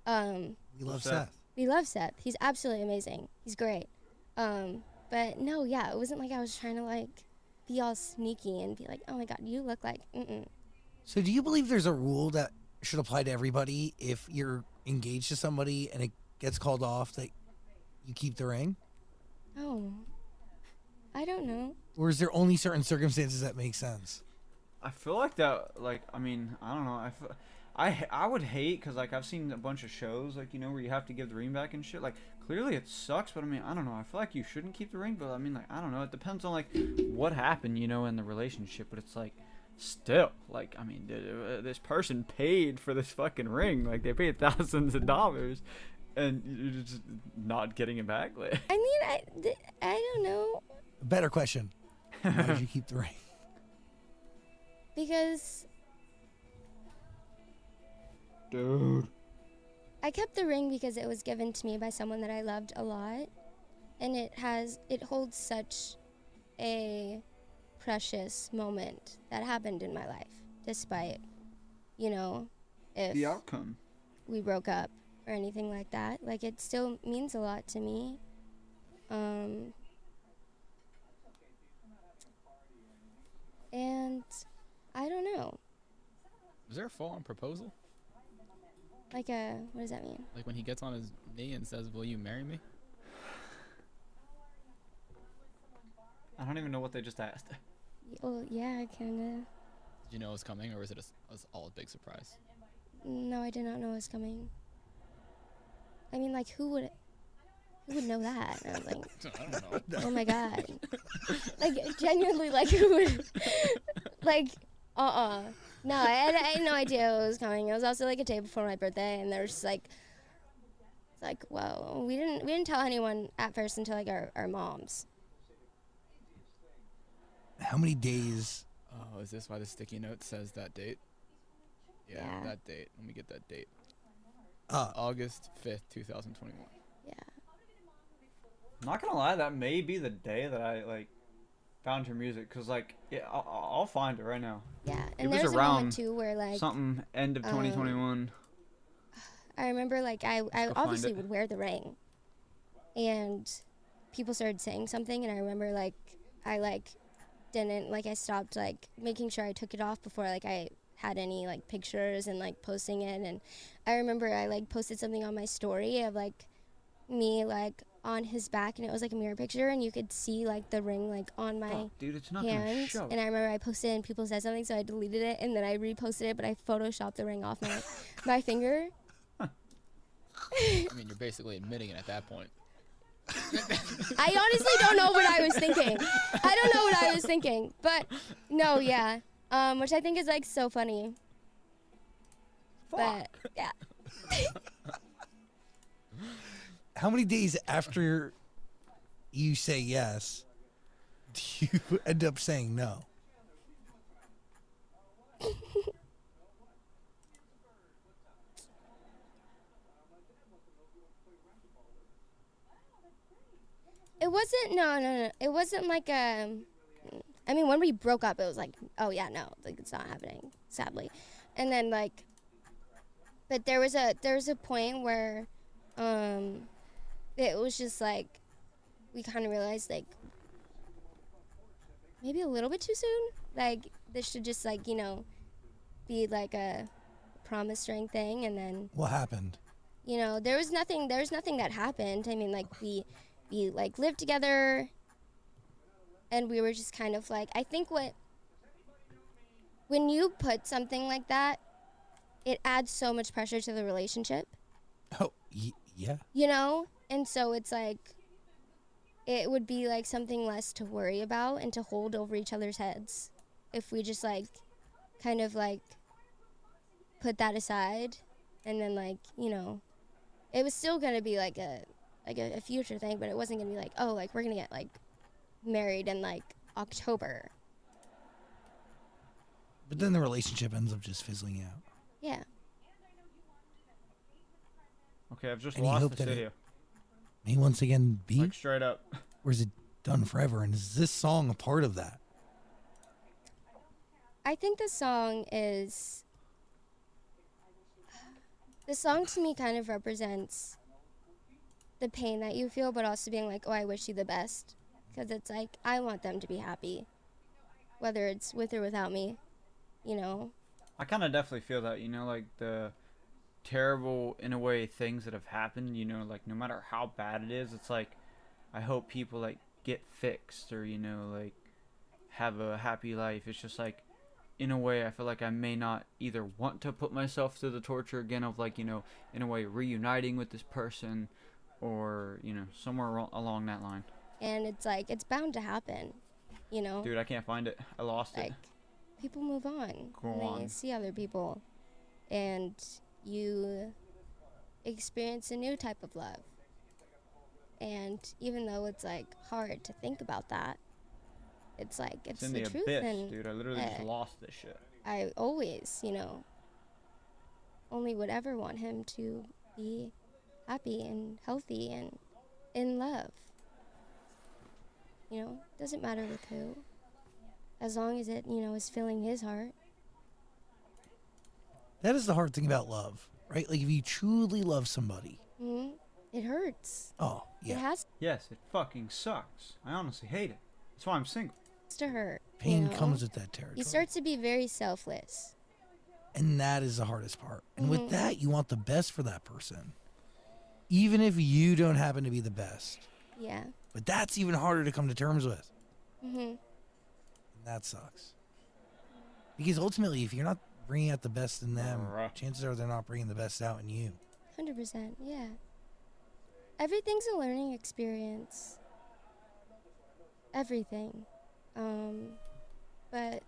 We love Seth. We love Seth. He's absolutely amazing. He's great. But no, yeah, it wasn't like I was trying to like be all sneaky and be like, oh my God, you look like, So do you believe there's a rule that should apply to everybody if you're engaged to somebody and it gets called off that you keep the ring? Oh, I don't know. Or is there only certain circumstances that make sense? I feel like that, like, I mean, I don't know. I would hate, because, like, I've seen a bunch of shows, like, you know, where you have to give the ring back and shit. Like, clearly it sucks, but, I mean, I don't know. I feel like you shouldn't keep the ring, but, I mean, like, I don't know. It depends on, like, what happened, you know, in the relationship. But it's, like, still, like, I mean, this person paid for this fucking ring. Like, they paid thousands of dollars, and you're just not getting it back. Like, I mean, I don't know. A better question. Why did you keep the ring? Because dude. I kept the ring because it was given to me by someone that I loved a lot, and it holds such a precious moment that happened in my life, despite, you know, if The outcome. we broke up or anything like that. Like, it still means a lot to me. And I don't know. Is there a full-on proposal? Like what does that mean? Like when he gets on his knee and says, "Will you marry me?" I don't even know what they just asked. Well, yeah, kinda. Did you know it was coming, or was it was all a big surprise? No, I did not know it was coming. I mean, like, who would know that? And I was like, I don't know. oh my God. Like, genuinely, like, who would, like, No, I had no idea it was coming. It was also like a day before my birthday, and there's like, it's like, well, we didn't tell anyone at first until like our moms. How many days? Oh, is this why the sticky note says that date? Yeah, Yeah. that date. Let me get that date. Uh, August 5th, 2021. Yeah. Not gonna lie, that may be the day that I, like, found her music. Because, like, yeah, I'll find it right now. Yeah, It and was there's a around moment too where like Something end of 2021. I remember like I go obviously find it. would wear the ring, and people started saying something, and I remember like I like didn't like I stopped like making sure I took it off before like I had any like pictures and like posting it. And I remember I like posted something on my story of like me like on his back, and it was like a mirror picture, and you could see like the ring like on my Fuck, dude, it's not gonna hands. show. And I remember I posted it and people said something, so I deleted it, and then I reposted it, but I photoshopped the ring off my finger. I mean, you're basically admitting it at that point. I honestly don't know what I was thinking. I don't know what I was thinking, but no, yeah, which I think is like so funny. But yeah, how many days after you say yes do you end up saying no? it wasn't. No. It wasn't like a. I mean, when we broke up, it was like, oh yeah, no, like it's not happening, sadly. And then like, but there was a point where, it was just like, we kind of realized like, maybe a little bit too soon. Like this should just like, be like a promise ring thing, and then What happened? there was nothing that happened. I mean, like we like lived together, and we were just kind of like, I think when you put something like that, it adds so much pressure to the relationship, Oh, yeah. and so it's like, it would be like something less to worry about and to hold over each other's heads if we just like kind of like put that aside, and then like, it was still gonna be like a future thing, but it wasn't gonna be like, oh, like we're gonna get like married in like October. But then the relationship ends up just fizzling out. Yeah. Okay, I've just And you lost hope this that it- video. May once again be? Like straight up. Or is it done forever? And is this song a part of that? I think the song to me kind of represents the pain that you feel, but also being like, oh, I wish you the best. Because it's like, I want them to be happy, whether it's with or without me, I kind of definitely feel that, like the terrible, in a way, things that have happened, like no matter how bad it is, it's like, I hope people like get fixed or, like have a happy life. It's just like, in a way, I feel like I may not either want to put myself through the torture again of like, in a way reuniting with this person or, somewhere along that line. And it's like, it's bound to happen, Dude, I can't find it. I lost like, it. people move on. Go and on. They see other people. And you experience a new type of love. And even though it's like hard to think about that, it's like, it's in the the truth. abyss, And dude. I literally just lost this shit. I always, only would ever want him to be happy and healthy and in love. Doesn't matter with who, as long as it, is filling his heart. That is the hard thing about love, right? Like if you truly love somebody. Hmm. It hurts. Oh, It yeah. has Yes, it fucking sucks. I honestly hate it. That's why I'm single. to hurt. Pain comes with that territory. You start to be very selfless. And that is the hardest part. And Mm-hmm. with that, you want the best for that person. Even if you don't happen to be the best. Yeah. But that's even harder to come to terms with. Mhm. And that sucks. Because ultimately, if you're not bringing out the best in them, chances are they're not bringing the best out in you. 100%. Yeah. Everything's a learning experience. Everything. But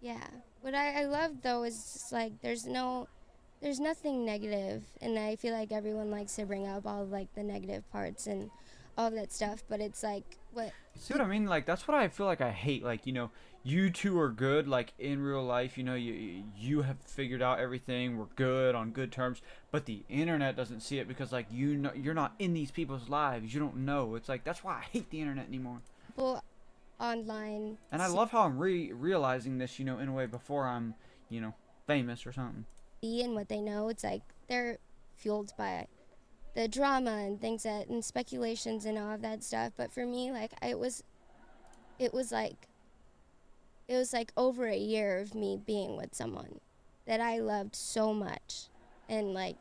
yeah. What I love though is just like there's nothing negative, and I feel like everyone likes to bring up all like the negative parts and all of that stuff, but it's like what See what I mean? Like that's what I feel like I hate. Like you two are good. Like in real life, you have figured out everything. We're good on good terms. But the internet doesn't see it because like you're not in these people's lives. You don't know. It's like that's why I hate the internet anymore. people online And I love how I'm realizing this. In a way before I'm famous or something. see and what they know. It's like they're fueled by the drama and things and speculations and all of that stuff. But for me, like it was like over a year of me being with someone that I loved so much, and like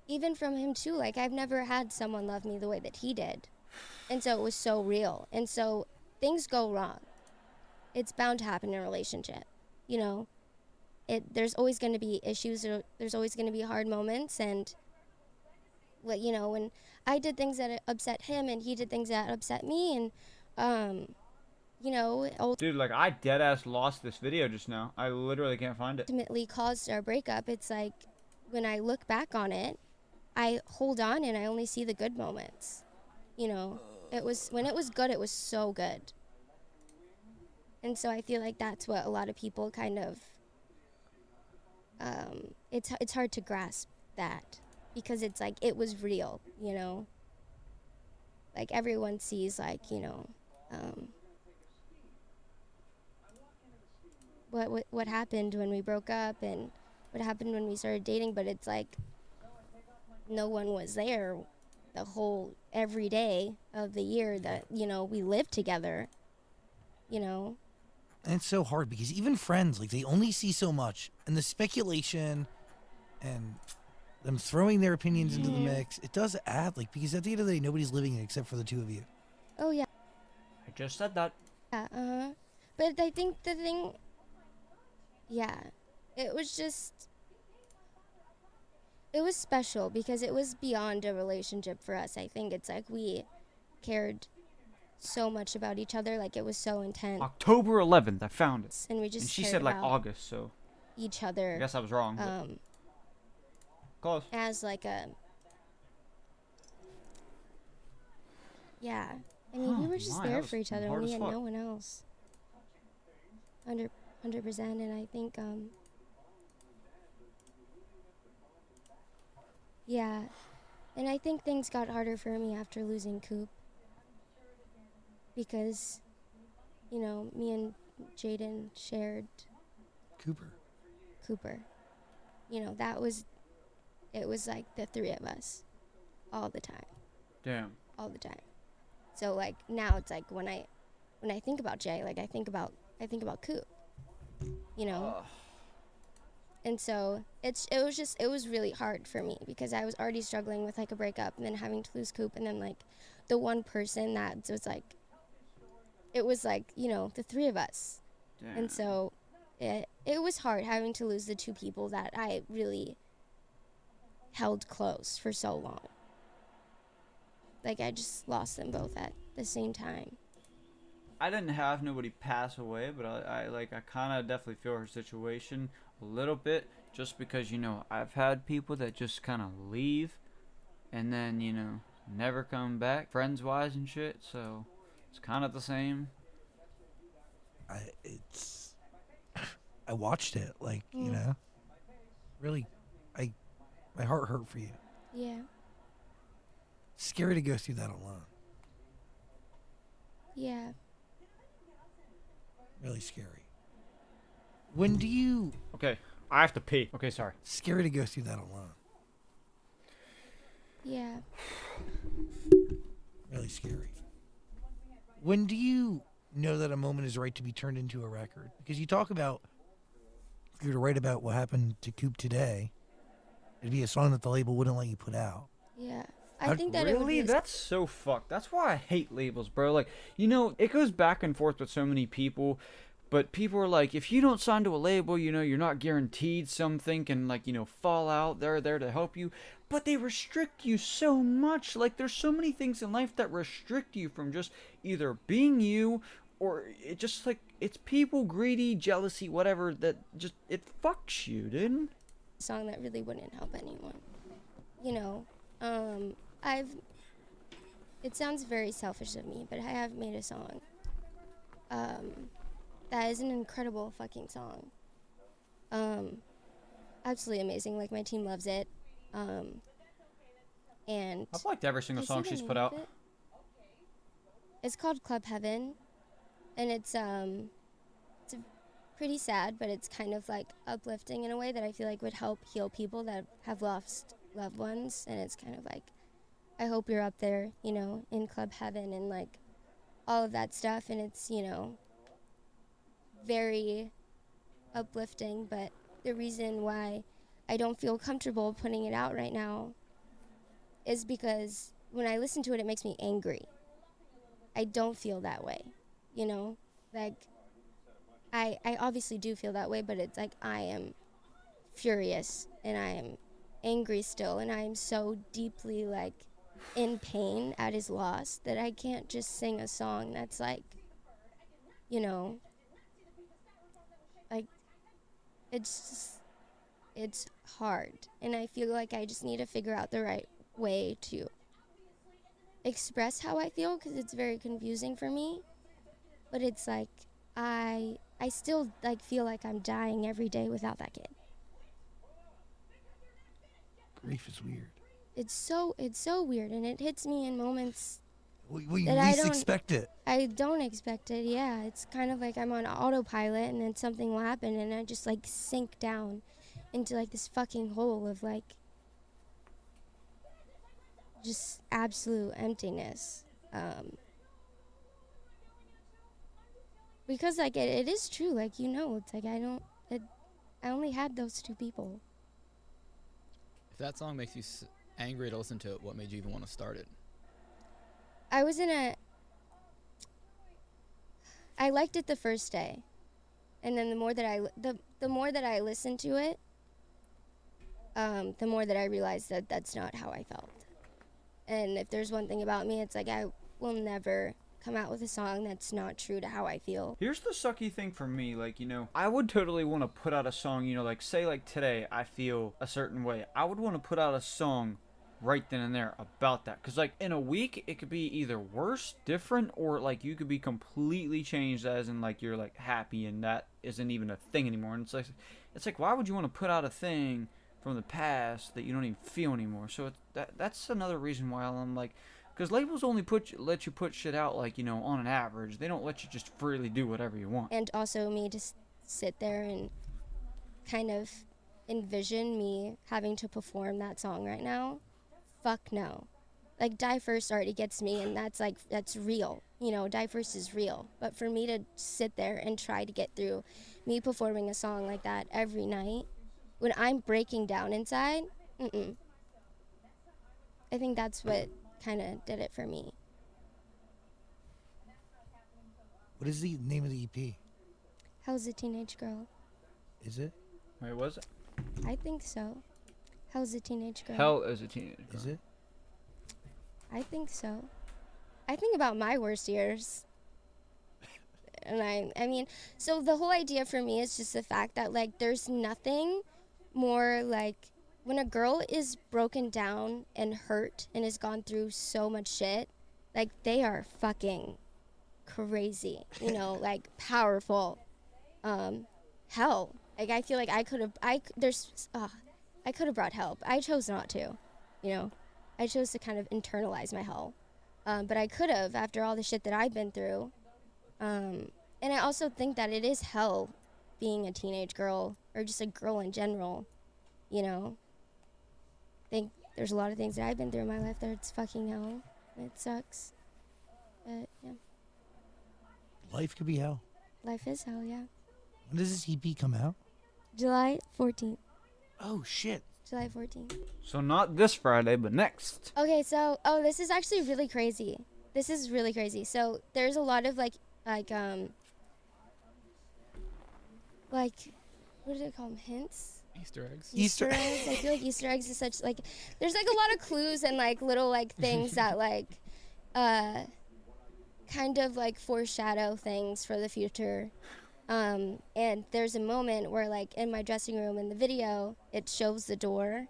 even from him too, like I've never had someone love me the way that he did, and so it was so real. And so things go wrong, it's bound to happen in a relationship, there's always going to be issues, or there's always going to be hard moments. And when I did things that upset him and he did things that upset me, and Dude, like I dead ass lost this video just now. I literally can't find it. ultimately caused our breakup. It's like when I look back on it, I hold on and I only see the good moments. It was when it was good, it was so good. And so I feel like that's what a lot of people kind of it's hard to grasp that, because it's like it was real. like everyone sees like, what happened when we broke up and what happened when we started dating, but it's like no one was there the whole every day of the year that, we lived together, And it's so hard because even friends, like, they only see so much, and the speculation and them throwing their opinions into the mix, it does add, like, because at the end of the day, nobody's living it except for the two of you. Oh yeah. I just said that. Yeah, but I think the thing, yeah, it was just, it was special because it was beyond a relationship for us. I think it's like we cared so much about each other, like it was so intense. October 11th, I found it. And we just And she cared said like about August, so each I other guess I was wrong. But close. as like a, yeah. I mean, we Oh were just my, that there was for each other, hard and we as had fuck. no one else. 100%, and I think, yeah, and I think things got harder for me after losing Coop. Because, me and Jaden shared Cooper. It was like the three of us all the time. Damn. All the time. So like now it's like when I think about Jay, like I think about Coop. And so it was really hard for me because I was already struggling with like a breakup and then having to lose Coop, and then like the one person that was like, it was like, the three of us. Damn. And so it was hard having to lose the two people that I really held close for so long. Like I just lost them both at the same time. I didn't have nobody pass away, but I kind of definitely feel her situation a little bit, just because I've had people that just kind of leave and then never come back, friends wise and shit. So it's kind of the same. I watched it, like, really, my heart hurt for you. Yeah. Scary to go through that alone. Yeah. Really scary. When do you... Okay, I have to pee. Okay, sorry. Scary to go through that alone. Yeah. Really scary. When do you know that a moment is right to be turned into a record? Because you talk about, if you were to write about what happened to Coop today, it'd be a song that the label wouldn't let you put out. Yeah. I think that it would Really? be That's so fucked. That's why I hate labels, bro. Like, it goes back and forth with so many people, but people are like, if you don't sign to a label, you're not guaranteed something can, like, fall out. They're there to help you, but they restrict you so much. Like, there's so many things in life that restrict you from just either being you, or it just, like, it's people, greedy, jealousy, whatever, that just, it fucks you, dude. a song that really wouldn't help anyone. It sounds very selfish of me, but I have made a song that is an incredible fucking song. Absolutely amazing. Like, my team loves it. And I've liked every single song she's put out. It's called Club Heaven, and it's pretty sad, but it's kind of like uplifting in a way that I feel like would help heal people that have lost loved ones. And it's kind of like, I hope you're up there, in Club Heaven and like all of that stuff. And it's, very uplifting, but the reason why I don't feel comfortable putting it out right now is because when I listen to it, it makes me angry. I don't feel that way, like I obviously do feel that way, but it's like I am furious and I am angry still, and I am so deeply like in pain at his loss that I can't just sing a song that's like, like it's hard, and I feel like I just need to figure out the right way to express how I feel, because it's very confusing for me. But it's like I still like feel like I'm dying every day without that kid. Grief is weird. It's so weird, and it hits me in moments We that I least don't expect it. I don't expect it. Yeah, it's kind of like I'm on autopilot, and then something will happen, and I just like sink down into like this fucking hole of like just absolute emptiness. Because like it is true, like it's like I only had those two people. If that song makes you angry to listen to it, what made you even want to start it? I liked it the first day, and then the more that I listened to it, the more that I realized that that's not how I felt. And if there's one thing about me, it's like I will never come out with a song that's not true to how I feel. Here's the sucky thing for me, like, I would totally want to put out a song, like, say, like, today I feel a certain way. I would want to put out a song right then and there about that. Because, like, in a week, it could be either worse, different, or, like, you could be completely changed as in, like, you're, like, happy and that isn't even a thing anymore. And it's like why would you want to put out a thing from the past that you don't even feel anymore? So that's another reason why I'm, like, because labels only let you put shit out, like, on an average. They don't let you just freely do whatever you want. And also me to sit there and kind of envision me having to perform that song right now. Fuck no. Like, Die First already gets me, and that's real. Die First is real. But for me to sit there and try to get through me performing a song like that every night, when I'm breaking down inside, I think that's what kind of did it for me. What is the name of the EP? How's a Teenage Girl? Is it? Wait, was it? I think so. How's a Teenage Girl? Hell is a teenager. Is it? I think so. I think about my worst years. And I mean, so the whole idea for me is just the fact that, like, there's nothing more, like, when a girl is broken down and hurt and has gone through so much shit, like, they are fucking crazy, like, powerful. Hell. Like, I feel like I could have brought help. I chose not to, I chose to kind of internalize my hell. But I could have, after all the shit that I've been through. And I also think that it is hell being a teenage girl, or just a girl in general, I think there's a lot of things that I've been through in my life that it's fucking hell. It sucks. But, yeah. Life could be hell. Life is hell, yeah. When does this EP come out? July 14th. Oh, shit. July 14th. So not this Friday, but next. Okay, so, this is actually really crazy. This is really crazy. So, there's a lot of, like, what do they call them? Hints? Easter eggs. Easter eggs. I feel like Easter eggs is such, like, there's, like, a lot of clues and, like, little, like, things that, like, kind of, like, foreshadow things for the future. And there's a moment where, like, in my dressing room in the video, it shows the door,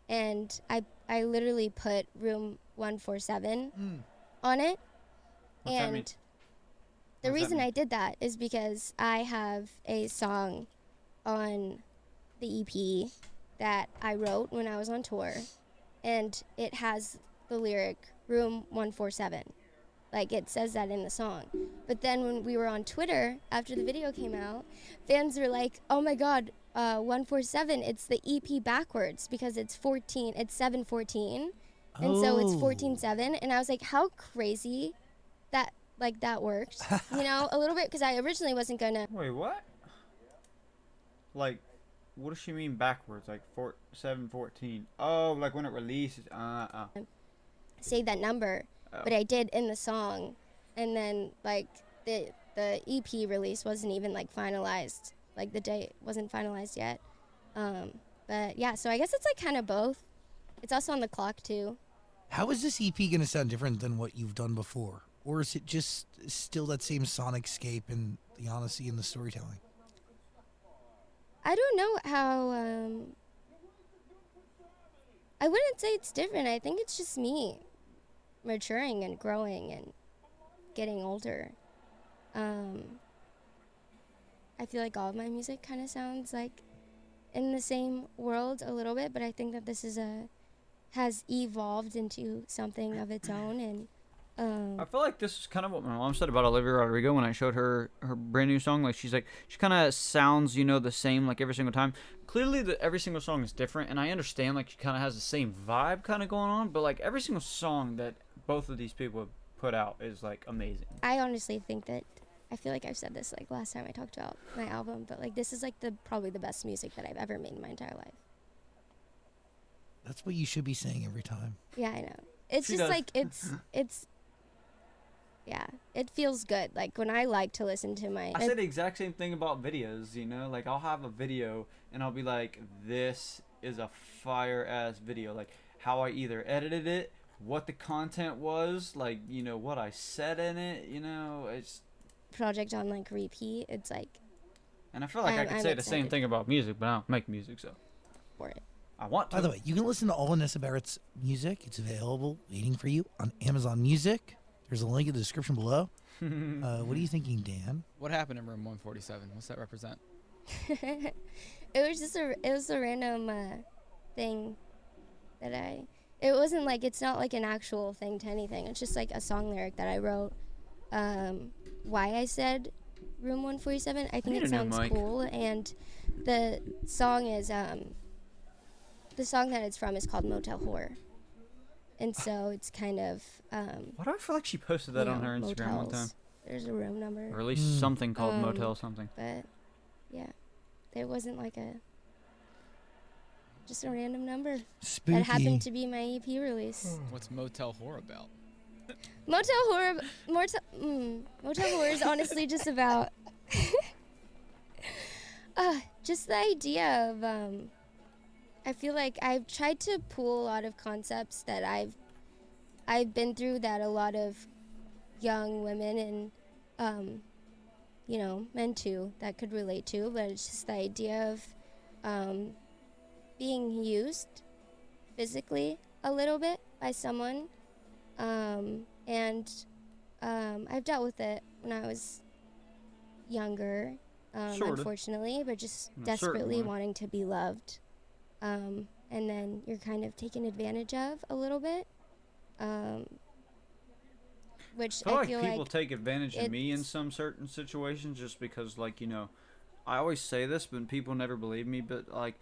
and I literally put room 147 on it. What's that mean? And the reason I did that is because I have a song on the EP that I wrote when I was on tour, and it has the lyric room 147. Like, it says that in the song. But then when we were on Twitter, after the video came out, fans were like, oh my god, 147, it's the EP backwards, because it's 714. And so it's 14-7. And I was like, how crazy that, like, that worked. A little bit, because I originally wasn't gonna. Wait, what? Like, what does she mean backwards? Like 714? Oh, like when it releases. Say that number. But I did in the song, and then, like, the EP release wasn't even, like, finalized. Like, the date wasn't finalized yet. But yeah, so I guess it's, like, kind of both. It's also on the clock too. How is this EP going to sound different than what you've done before? Or is it just still that same sonic scape and the honesty and the storytelling? I don't know how, I wouldn't say it's different. I think it's just me maturing and growing and getting older. I feel like all of my music kind of sounds like in the same world a little bit, but I think that this has evolved into something of its own, and I feel like this is kind of what my mom said about Olivia Rodrigo when I showed her her brand new song. Like, she's like, she kind of sounds, you know, the same like every single time. Clearly, every single song is different, and I understand like she kind of has the same vibe kind of going on. But like every single song that both of these people have put out is like amazing. I honestly think that I feel like I've said this like last time I talked about my album, but like this is like probably the best music that I've ever made in my entire life. That's what you should be saying every time. Yeah, I know. It's She just does. like it's yeah, it feels good. Like when I like to listen to my I say the exact same thing about videos, you know? Like, I'll have a video, and I'll be like, this is a fire-ass video. Like, how I either edited it, what the content was, like, you know, what I said in it, you know? It's... project on like repeat. It's like And I feel like I could I'm say the same excited. thing about music, but I don't make music, so... for it. I want to. By the way, you can listen to all of Nessa Barrett's music. It's available, waiting for you on Amazon Music. There's a link in the description below. What are you thinking, Dan? What happened in room 147? What's that represent? It was a random thing that it wasn't like, it's not like an actual thing to anything. It's just like a song lyric that I wrote. Why I said room 147, I think need it a new sounds mic. cool, and the song is the song that it's from is called Motel Horror. And so it's kind of Why do I feel like she posted that you on know, her Instagram one time? motels. There's a room number. Or at least something called Um, Motel something. But yeah, it wasn't like just a random number Spooky. that happened to be my EP release. What's Motel Horror about? Motel Horror is honestly just about just the idea of I feel like I've tried to pull a lot of concepts that I've been through that a lot of young women and you know, men too, that could relate to, but it's just the idea of being used physically a little bit by someone, and I've dealt with it when I was younger, Sorta. unfortunately, but just In a certain desperately way. wanting to be loved, and then you're kind of taken advantage of a little bit, which I feel I feel like people like take advantage of me in it's- some certain situations just because, like, you know, I always say this, but people never believe me. But, like,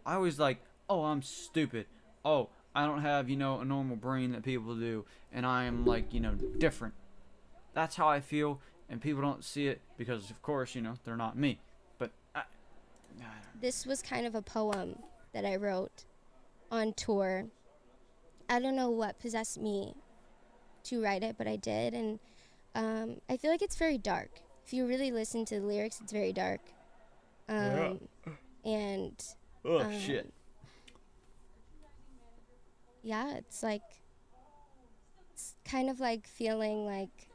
I always, like, oh, I'm stupid. Oh, I don't have, you know, a normal brain that people do. And I am, like, you know, different. That's how I feel. And people don't see it because, of course, you know, they're not me. But this was kind of a poem that I wrote on tour. I don't know what possessed me to write it, but I did, and I feel like it's very dark. If you really listen to the lyrics, it's very dark. And oh, shit. yeah, it's like, it's kind of like feeling like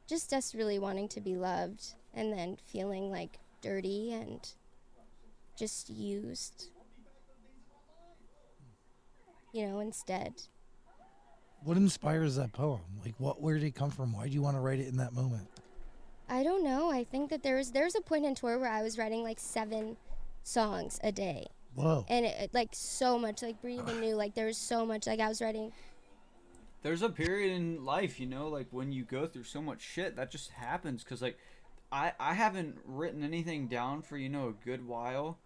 just us really wanting to be loved, and then feeling like dirty and just used, you know, instead. What inspires that poem? Like, where did it come from? Why do you want to write it in that moment? I don't know. I think that there was a point in tour where I was writing like 7 songs a day, Whoa. and it like so much, like Breathe Anew, like there was so much, like I was writing. There's a period in life, you know, like when you go through so much shit, that just happens. Because, like, I haven't written anything down for, you know, a good while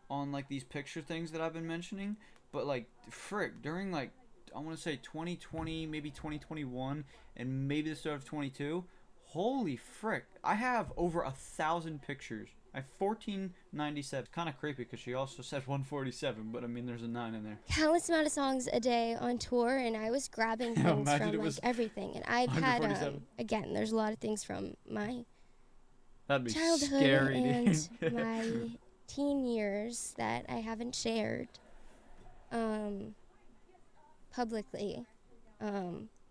on, like, these picture things that I've been mentioning. But, like, frick, during, like, I want to say 2020, maybe 2021, and maybe the start of 22, holy frick, I have over 1,000 pictures. I have 1497. Kind of creepy because she also said 147, but I mean, there's a 9 in there. Countless amount of songs a day on tour, and I was grabbing things imagine from it like was everything. And I've had 147. again, there's a lot of things from my That'd be childhood scary, and dude. my teen years that I haven't shared publicly,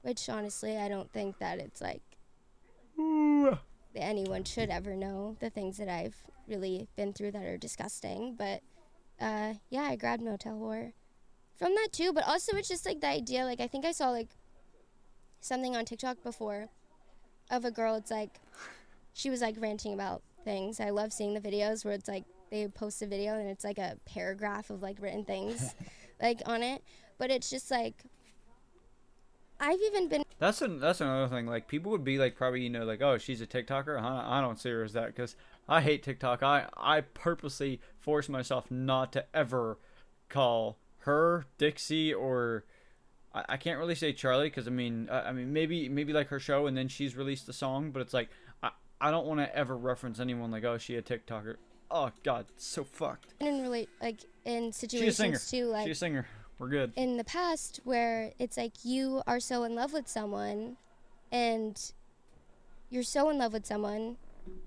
which honestly I don't think that it's like that anyone should ever know the things that I've really been through that are disgusting. But yeah, I grabbed Motel Horror from that too, but also it's just like the idea, like I think I saw like something on TikTok before of a girl, it's like she was like ranting about things. I love seeing the videos where it's like they post a video and it's like a paragraph of like written things like on it, but it's just like I've even been That's another thing. Like people would be like probably like, oh, she's a TikToker. I don't see her as that because I hate TikTok. I purposely force myself not to ever call her Dixie or I can't really say Charlie because I mean maybe like her show and then she's released the song, but it's like I don't want to ever reference anyone like, oh, she a TikToker. Oh God, so fucked. in relate like in She's a singer. situations too, like She's a singer. We're good. in the past where it's like you are so in love with someone and you're so in love with someone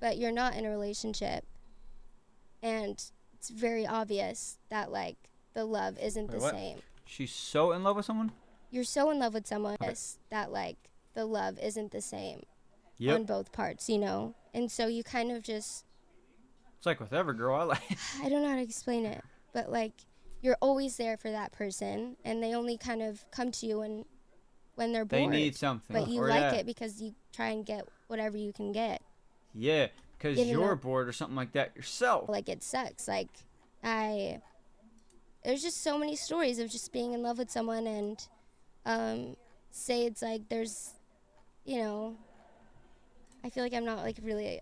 but you're not in a relationship, and it's very obvious that like the love isn't Wait, the what? same. She's so in love with someone. You're so in love with someone that like the love isn't the same Yep. on both parts, you know? And so you kind of just, It's like with every girl I like. I don't know how to explain it, but like you're always there for that person and they only kind of come to you when they're bored. They need something. But you or like yeah. it because you try and get whatever you can get. Yeah, because Even you're though- bored or something like that yourself. Like it sucks. Like there's just so many stories of just being in love with someone and say it's like there's, you know, I feel like I'm not like really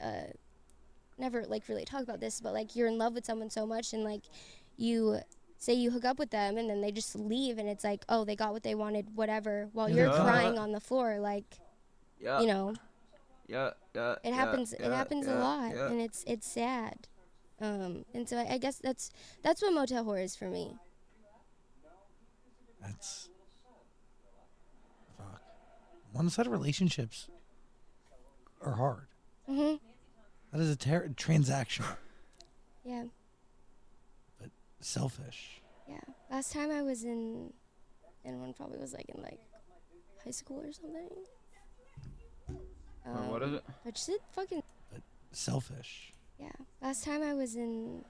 never like really talk about this, but like you're in love with someone so much and like you say you hook up with them and then they just leave and it's like, oh, they got what they wanted, whatever, while you're Yeah. crying on the floor, like, Yeah. you know, Yeah. it happens a lot and it's sad. And so I guess that's what motel horror is for me. That's fuck. One-sided relationships are hard. Mhm. That is a transaction. Yeah. But selfish. Yeah. Last time I was in one probably was like in like high school or something. What is it? But shit fucking But selfish. yeah. Last time I was in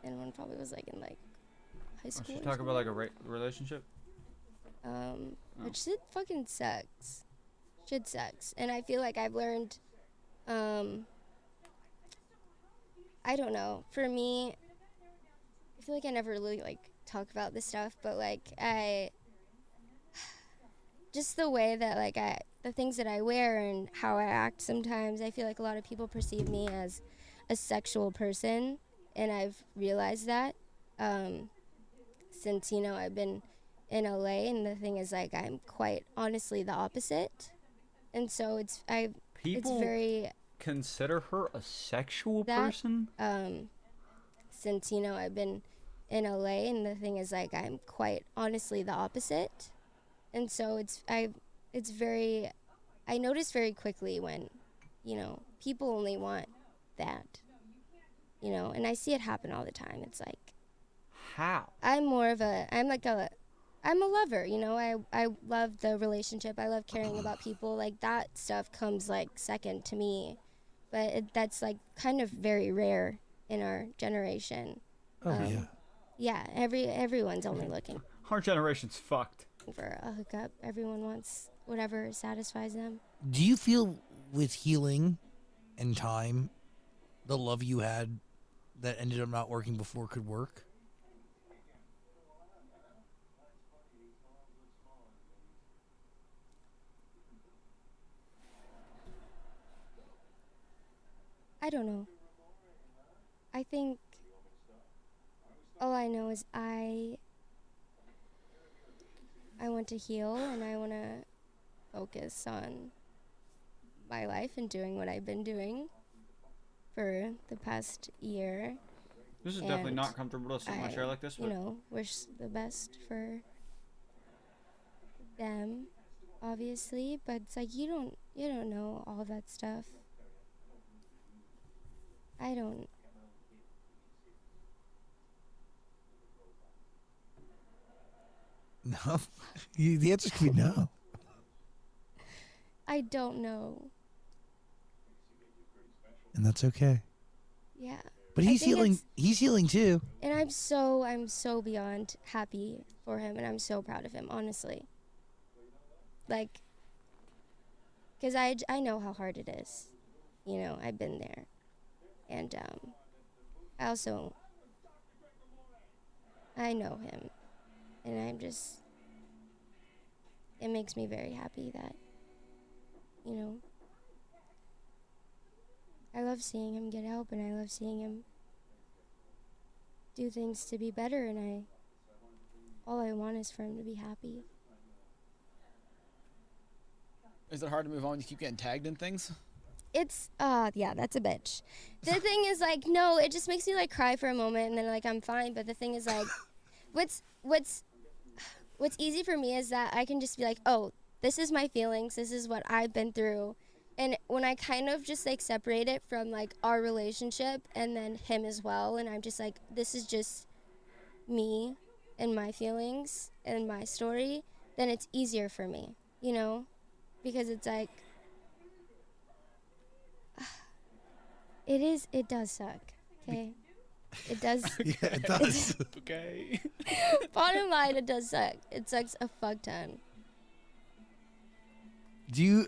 one probably was like in like high school. Should or talk about like something. a relationship. But shit fucking sucks. Shit sucks. And I feel like I've learned I don't know. For me, I feel like I never really like talk about this stuff, but like just the way that like the things that I wear and how I act sometimes, I feel like a lot of people perceive me as a sexual person, and I've realized that since, you know, I've been in LA, and the thing is like I'm quite honestly the opposite. And so it's People very consider her a sexual that, person. Since, you know, I've been in LA, and the thing is like I'm quite honestly the opposite. And so it's very, I notice very quickly when, you know, people only want that, you know, and I see it happen all the time. It's like, How? I'm a lover, you know. I love the relationship. I love caring about people. Like that stuff comes like second to me, but that's like kind of very rare in our generation. Oh yeah. Yeah, everyone's only looking Our generation's fucked. for a hookup. Everyone wants whatever satisfies them. Do you feel with healing and time, the love you had that ended up not working before could work? I don't know. I think all I know is I want to heal and I want to focus on my life and doing what I've been doing for the past year. This is definitely And not comfortable to sit in my chair like this. You But know, wish the best for them, obviously, but it's like you don't know all that stuff. I don't. No. The answer could be no. I don't know. And that's okay. Yeah. But I he's think healing. it's- He's healing too. And I'm so beyond happy for him, and I'm so proud of him, honestly. Like, because I know how hard it is. You know, I've been there. And I also, I know him. And I'm just, it makes me very happy that, you know, I love seeing him get help, and I love seeing him do things to be better, and all I want is for him to be happy. Is it hard to move on? You keep getting tagged in things? It's yeah, that's a bitch. The thing is, like, no, it just makes me like cry for a moment, and then like I'm fine. But the thing is, like, what's easy for me is that I can just be like, oh, this is my feelings, this is what I've been through. And when I kind of just like separate it from like our relationship and then him as well, and I'm just like, this is just me and my feelings and my story, then it's easier for me, you know? Because it's like, it does suck, okay? It does. Yeah, it does. Okay. Bottom line, it does suck. It sucks a fuck ton. Do you?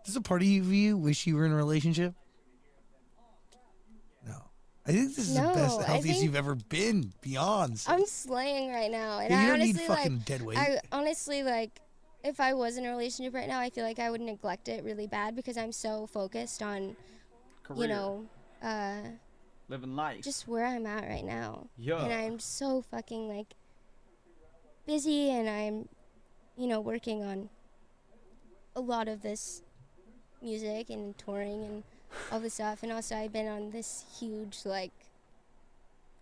Does a part of you wish you were in a relationship? No. I think this is the No, best, I healthiest think- you've ever been. Beyond. I'm slaying right now, and Yeah, I you don't need honestly fucking like. dead weight. I honestly like. If I was in a relationship right now, I feel like I would neglect it really bad because I'm so focused on, Career. you know, Living life. just where I'm at right now. Yeah. And I'm so fucking like busy, and I'm, you know, working on a lot of this music and touring and all this stuff. And also I've been on this huge like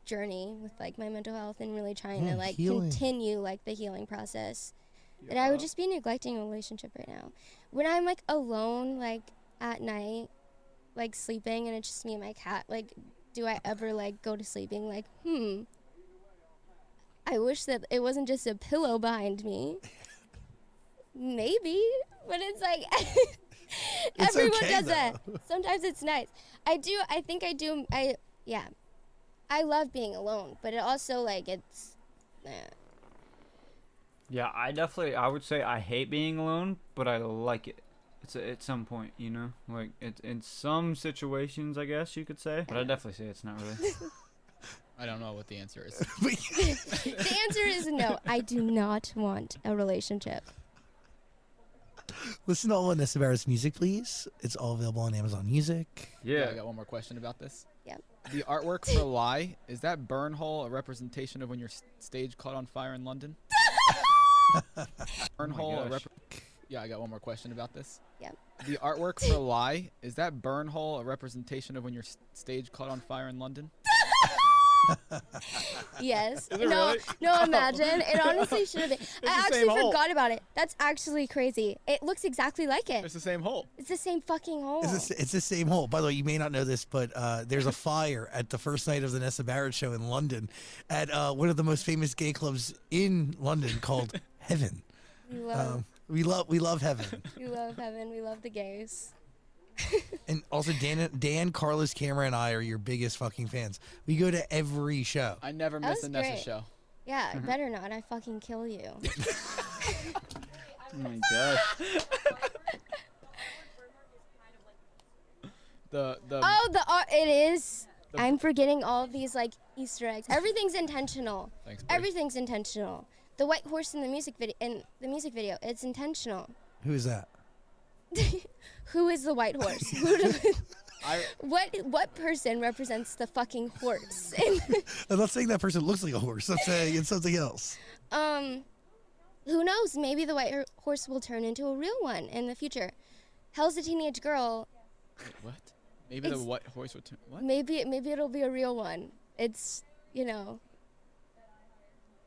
journey with like my mental health and really trying to like healing. continue like the healing process. That I would just be neglecting a relationship right now. When I'm like alone, like at night, like sleeping, and it's just me and my cat, like, do I ever like go to sleep being like, I wish that it wasn't just a pillow behind me. Maybe, but it's like It's everyone okay, does that. though. Sometimes it's nice. Yeah. I love being alone, but it also like it's. Yeah, I would say I hate being alone, but I like it. It's at some point, you know? Like, it's in some situations, I guess you could say. But I definitely say it's not really. I don't know what the answer is. The answer is no. I do not want a relationship. Listen to all of Nessa Barrett's music, please. It's all available on Amazon Music. Yeah. I got one more question about this. Yep. The artwork for Lie, is that burn hole a representation of when your stage caught on fire in London? Burn hole. Yeah, I got one more question about this. Yep. The artwork for Lie, is that burn hole a representation of when your stage caught on fire in London? Yes. Is it No, really? no, imagine. It honestly should have been. I the actually same hole. forgot about it. That's actually crazy. It looks exactly like it. It's the same hole. It's the same fucking hole. It's the same hole. By the way, you may not know this, but there's a fire at the first night of the Nessa Barrett show in London at one of the most famous gay clubs in London called Heaven. We love, We love Heaven. we love heaven. We love the gays. And also Dan, Carlos, Cameron, and I are your biggest fucking fans. We go to every show. I never That miss was a Nessa great. show. Yeah, better not. I fucking kill you. Oh my gosh. It is. I'm forgetting all of these like Easter eggs. Everything's intentional. Thanks, buddy. Everything's intentional. The white horse in the music video, it's intentional. Who is that? Who is the white horse? What person represents the fucking horse? I'm not saying that person looks like a horse. I'm saying it's something else. Who knows? Maybe the white horse will turn into a real one in the future. Hell's a Teenage Girl. Wait, what? Maybe the It's- white horse would turn. What? Maybe it'll be a real one. It's, you know.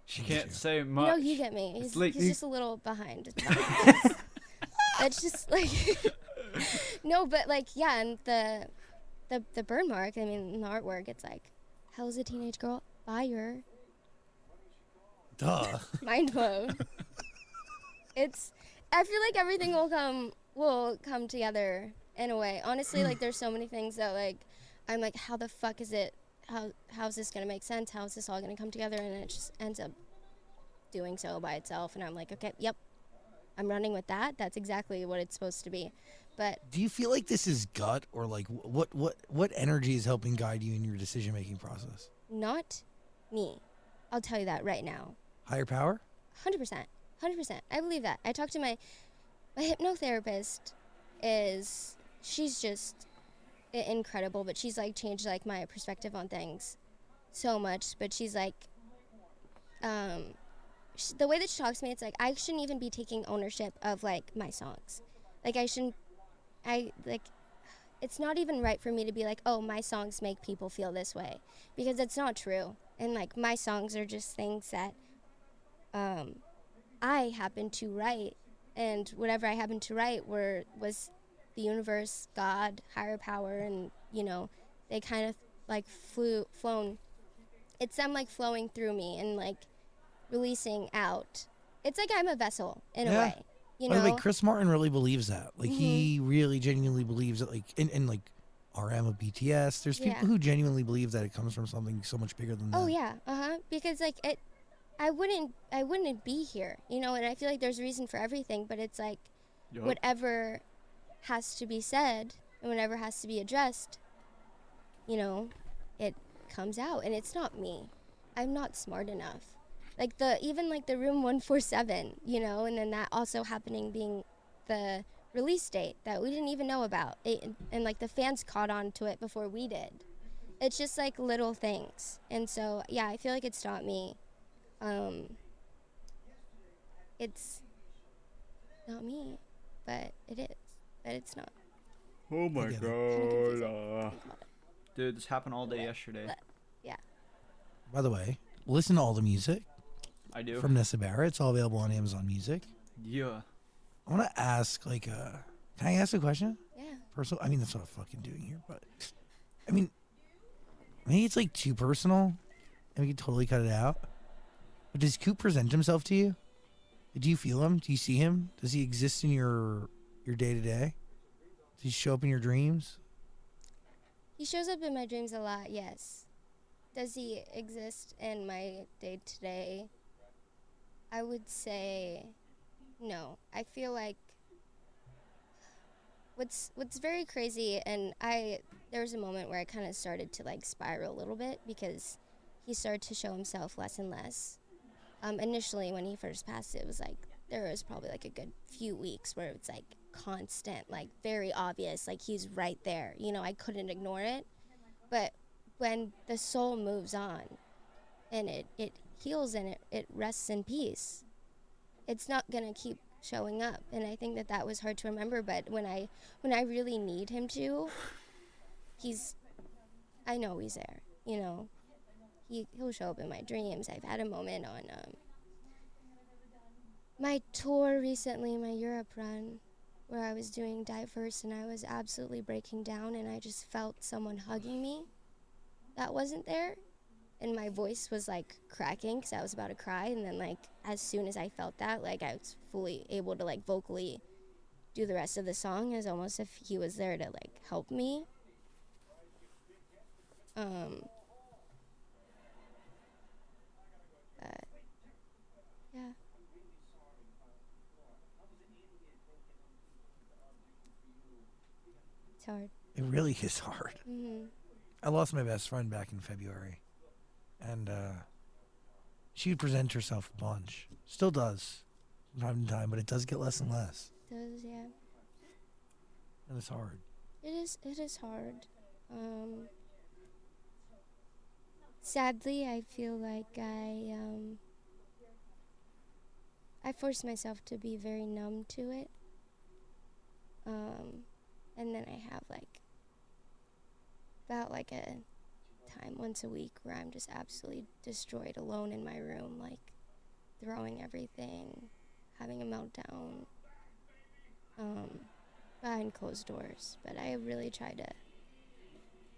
She can't say You much. know, you get me. He's like- just a little behind. That's just like no, but like yeah, and the burn mark. I mean, in the artwork, it's like, "Hell's a Teenage Girl? Fire!" Duh. Mind blown. I feel like everything will come together in a way. Honestly, like there's so many things that like I'm like, how the fuck is it? How's this gonna make sense? How is this all gonna come together? And it just ends up doing so by itself. And I'm like, okay, yep, I'm running with that. That's exactly what it's supposed to be. But Do you feel like this is gut, or like what energy is helping guide you in your decision making process? not me. I'll tell you that right now. Higher power? 100%. 100%. I believe that. I talked to my hypnotherapist. She's just incredible, but she's like changed like my perspective on things so much. But she's like, the way that she talks to me, it's like I shouldn't even be taking ownership of like my songs. Like it's not even right for me to be like, oh, my songs make people feel this way, because it's not true. And like my songs are just things that I happen to write, and whatever I happened to write was the universe, God, higher power, and they kind of like flown. It's them like flowing through me and like releasing out. It's like I'm a vessel in a way. By the way, Chris Martin really believes that. Like he really genuinely believes that. Like in like RM of BTS, there's people who genuinely believe that it comes from something so much bigger than that. Oh yeah, because like I wouldn't be here, and I feel like there's a reason for everything, but it's like whatever has to be said and whatever has to be addressed, it comes out, and it's not me. I'm not smart enough. Like even the Room 147, and then that also happening being the release date that we didn't even know about, and like the fans caught on to it before we did. It's just like little things, and so yeah, I feel like it's not me. It's not me, but it is. But it's not. Oh my Kinda confusing. Dude, this happened all day yesterday. But, yeah. By the way, listen to all the music I do. from Nessa Barrett. It's all available on Amazon Music. Yeah. I want to ask, like, can I ask a question? Yeah. Personal? I mean, that's what I'm fucking doing here, but I mean, maybe it's like too personal, and we can totally cut it out. But does Coop present himself to you? Do you feel him? Do you see him? Does he exist in your day to day? Does he show up in your dreams? He shows up in my dreams a lot, yes. Does he exist in my day-to-day? I would say no. I feel like what's very crazy, and there was a moment where I kind of started to like spiral a little bit, because he started to show himself less and less. Initially, when he first passed, it was like there was probably like a good few weeks where it's like constant, like very obvious, like he's right there. I couldn't ignore it. But when the soul moves on and it heals and it rests in peace, it's not gonna keep showing up. And I think that was hard to remember. But when I really need him to, I know he's there. He'll show up in my dreams. I've had a moment on my tour recently, my Europe run, where I was doing Diverse, and I was absolutely breaking down, and I just felt someone hugging me that wasn't there, and my voice was like cracking because I was about to cry. And then like as soon as I felt that, like I was fully able to like vocally do the rest of the song, as almost if he was there to like help me. But yeah. It's hard. It really is hard. Mm-hmm. I lost my best friend back in February, and she would present herself a bunch. Still does from time to time, but it does get less and less. It does, yeah. And it's hard. It is hard. Sadly, I feel like I force myself to be very numb to it. And then I have like about like a time once a week where I'm just absolutely destroyed alone in my room, like throwing everything, having a meltdown, behind closed doors. But I really try to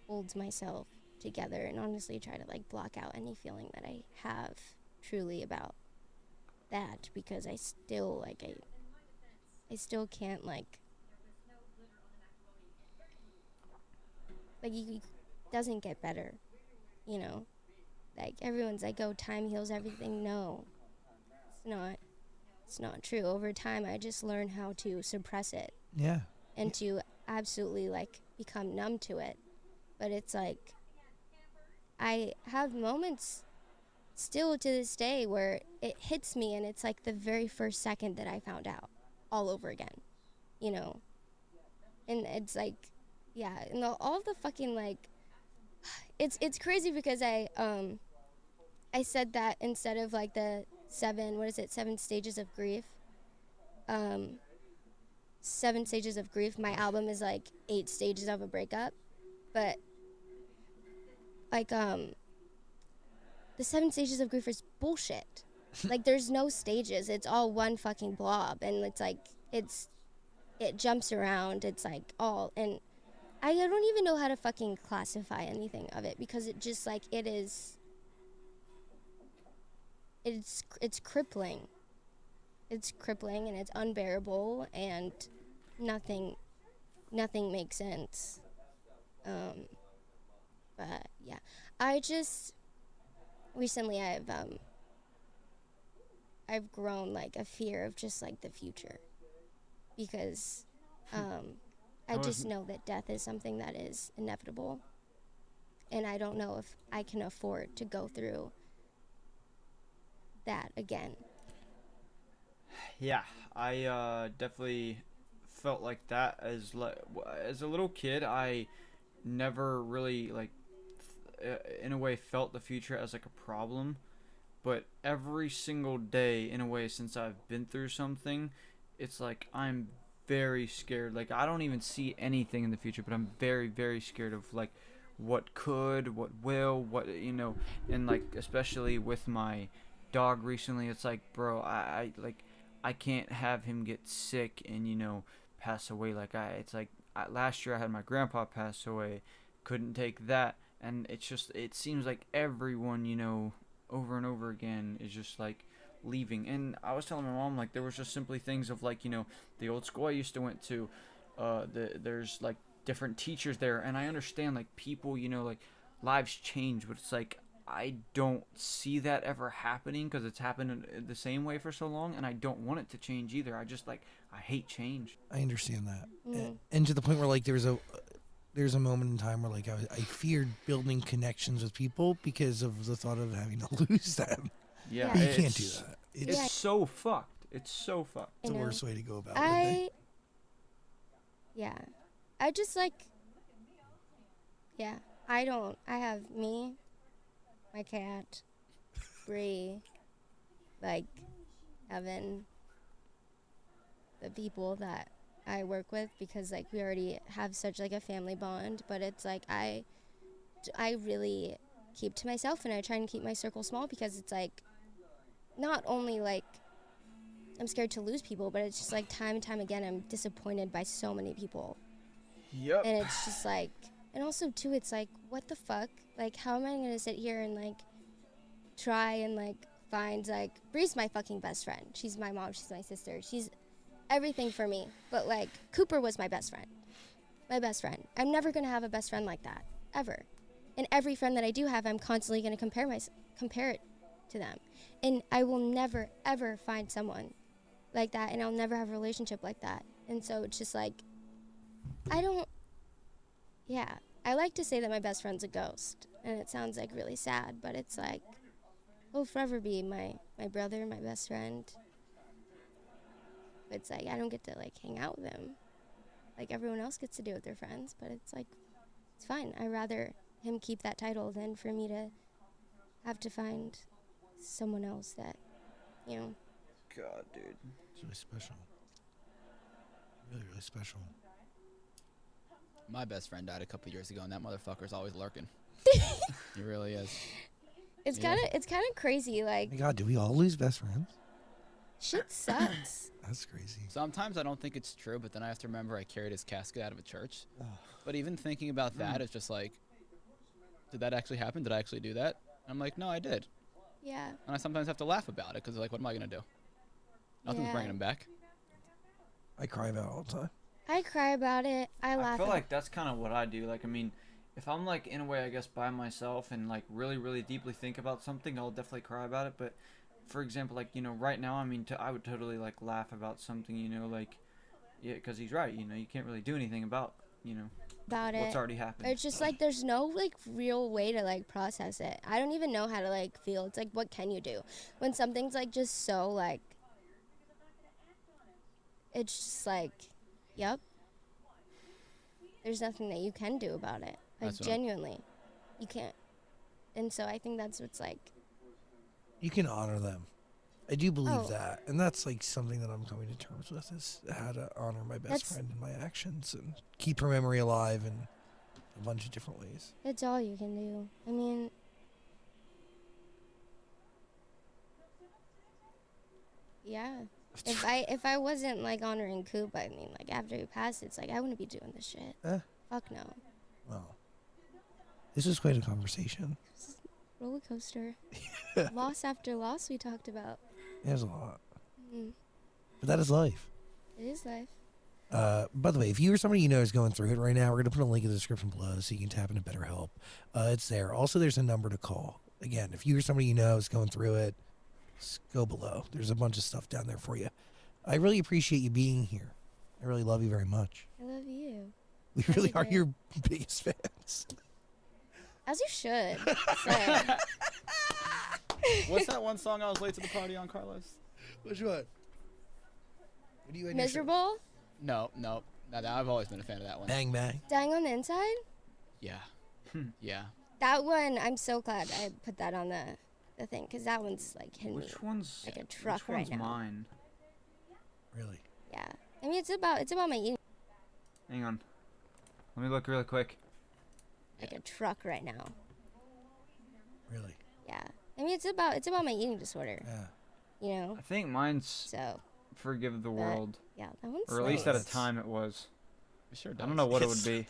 hold myself together and honestly try to like block out any feeling that I have truly about that, because I still like I still can't like it doesn't get better, like everyone's like, oh, time heals everything. No, it's not true. Over time I just learn how to suppress it, and to absolutely like become numb to it. But it's like I have moments still to this day where it hits me and it's like the very first second that I found out all over again, you know? And it's like, yeah, and all the fucking like, it's crazy because I said that instead of like the seven stages of grief, 7 stages of grief, my album is like 8 stages of a breakup, but like the 7 stages of grief is bullshit. Like there's no stages, it's all one fucking blob, and it's like it jumps around, it's like all, and I don't even know how to fucking classify anything of it because it just like it's crippling. It's crippling and it's unbearable and nothing makes sense. But yeah, I just recently I've grown like a fear of just like the future because I just know that death is something that is inevitable, and I don't know if I can afford to go through that again. Yeah, I definitely felt like that as a little kid. I never really like in a way felt the future as like a problem, but every single day in a way since I've been through something, it's like I'm very scared. Like I don't even see anything in the future, but I'm very very scared of like what could, what will, what and like especially with my dog recently, it's like, bro, I like I can't have him get sick and pass away. Like it's like last year I had my grandpa pass away, couldn't take that, and it seems like everyone over and over again is just like leaving. And I was telling my mom like there was just simply things of like the old school I used to went to, there's like different teachers there, and I understand like people like lives change, but it's like I don't see that ever happening because it's happened in the same way for so long, and I don't want it to change either. I just like I hate change. I understand that, and to the point where like there's a moment in time where like I feared building connections with people because of the thought of having to lose them. Yeah, But you can't do that. It's so fucked. It's so fucked. It's the worst way to go about it. Yeah, I just like, yeah, I have me, my cat, Bree, like, Evan, the people that I work with, because like we already have such like a family bond, but it's like I really keep to myself, and I try and keep my circle small because it's like not only like I'm scared to lose people, but it's just like time and time again I'm disappointed by so many people. Yep. And it's just like, and also too, it's like, what the fuck? Like, how am I gonna sit here and like try and like find like Bree's my fucking best friend. She's my mom. She's my sister. She's everything for me. But like Cooper was my best friend. My best friend. I'm never gonna have a best friend like that ever. And every friend that I do have, I'm constantly gonna compare it to them. And I will never ever find someone like that, and I'll never have a relationship like that. And so it's just like, I like to say that my best friend's a ghost, and it sounds like really sad, but it's like, he'll forever be my brother, my best friend. It's like, I don't get to like hang out with him like everyone else gets to do with their friends, but it's like, it's fine. I'd rather him keep that title than for me to have to find someone else that, God, dude. It's really special. Really, really special. My best friend died a couple years ago, and that motherfucker's always lurking. He really is. It's kind of crazy. Like, Oh my God, do we all lose best friends? shit sucks. That's crazy. Sometimes I don't think it's true, but then I have to remember I carried his casket out of a church. But even thinking about that, it's just like, did that actually happen? Did I actually do that? And I'm like, no, I did. Yeah. And I sometimes have to laugh about it because like, what am I gonna do? Nothing's Yeah. bringing him back. I cry about it all the time. I cry about it. I laugh. I feel like that's kind of what I do. Like, I mean, if I'm like in a way, I guess, by myself and like really, really deeply think about something, I'll definitely cry about it. But for example, like right now, I mean, I would totally like laugh about something, like, yeah, because he's right. You can't really do anything about you know, about what's it. already happened. It's just like there's no like real way to like process it. I don't even know how to like feel. It's like, what can you do when something's like just so like, it's just like, yep. There's nothing that you can do about it. Like That's what I'm- genuinely, you can't. And so I think that's what's like. You can honor them. I do believe Oh. that, and that's like something that I'm coming to terms with, is how to honor my best That's- friend in my actions and keep her memory alive in a bunch of different ways. It's all you can do. I mean, yeah. If I wasn't like honoring Coop, I mean, like after he passed, it's like I wouldn't be doing this shit. Fuck no. Well, this was quite a conversation. Roller coaster. Loss after loss we talked about. There's a lot, Mm, but that is life. it is life. By the way, if you or somebody you know is going through it right now, we're going to put a link in the description below so you can tap into BetterHelp. It's there. Also, there's a number to call. Again, if you or somebody you know is going through it, just go below. There's a bunch of stuff down there for you. I really appreciate you being here. I really love you very much. I love you. We Love really you, are babe. your biggest fans. As you should. So, What's that one song I was late to the party on, Carlos? Which one? What do you miserable? No, I've always been a fan of that one. Bang bang. Dying on the inside? Yeah. Yeah. That one, I'm so glad I put that on the thing, because that one's like hitting me Which one's like a truck which one's right now. mine? Really? Yeah. I mean, it's about my eating Hang on. Let me look really quick. like a truck right now. Really? Yeah. I mean, it's about my eating disorder, Yeah. you know? I think mine's So, Forgive the World. yeah, that one's Or at least at a nice. time it was. It sure I does. don't know what it would be.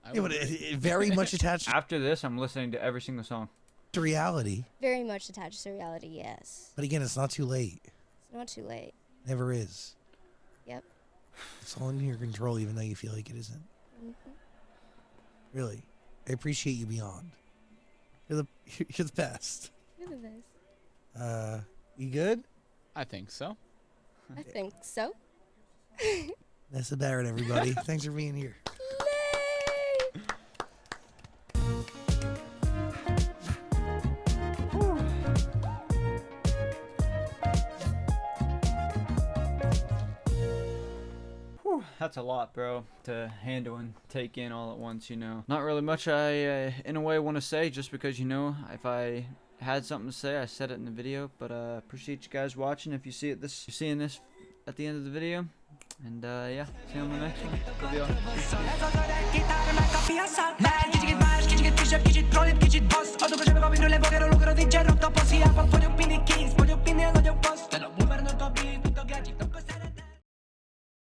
I Yeah, would but agree. it very much attached After this, I'm listening to every single song. to reality. Very much attached to reality, yes. But again, it's not too late. It's not too late. Never is. Yep. It's all in your control, even though you feel like it isn't. Mhm. Really, I appreciate you beyond. You're the best. Look at this. You good? I think so. I think so. Nessa Barrett, everybody. Thanks for being here. Yay! Whew, that's a lot, bro, to handle and take in all at once, you know. Not really much I, in a way, want to say, just because, you know, if I had something to say, I said it in the video. But appreciate you guys watching. If you see it, you're seeing this at the end of the video. And yeah, see you on the next one. Love y'all. Eso de quitarme confianza.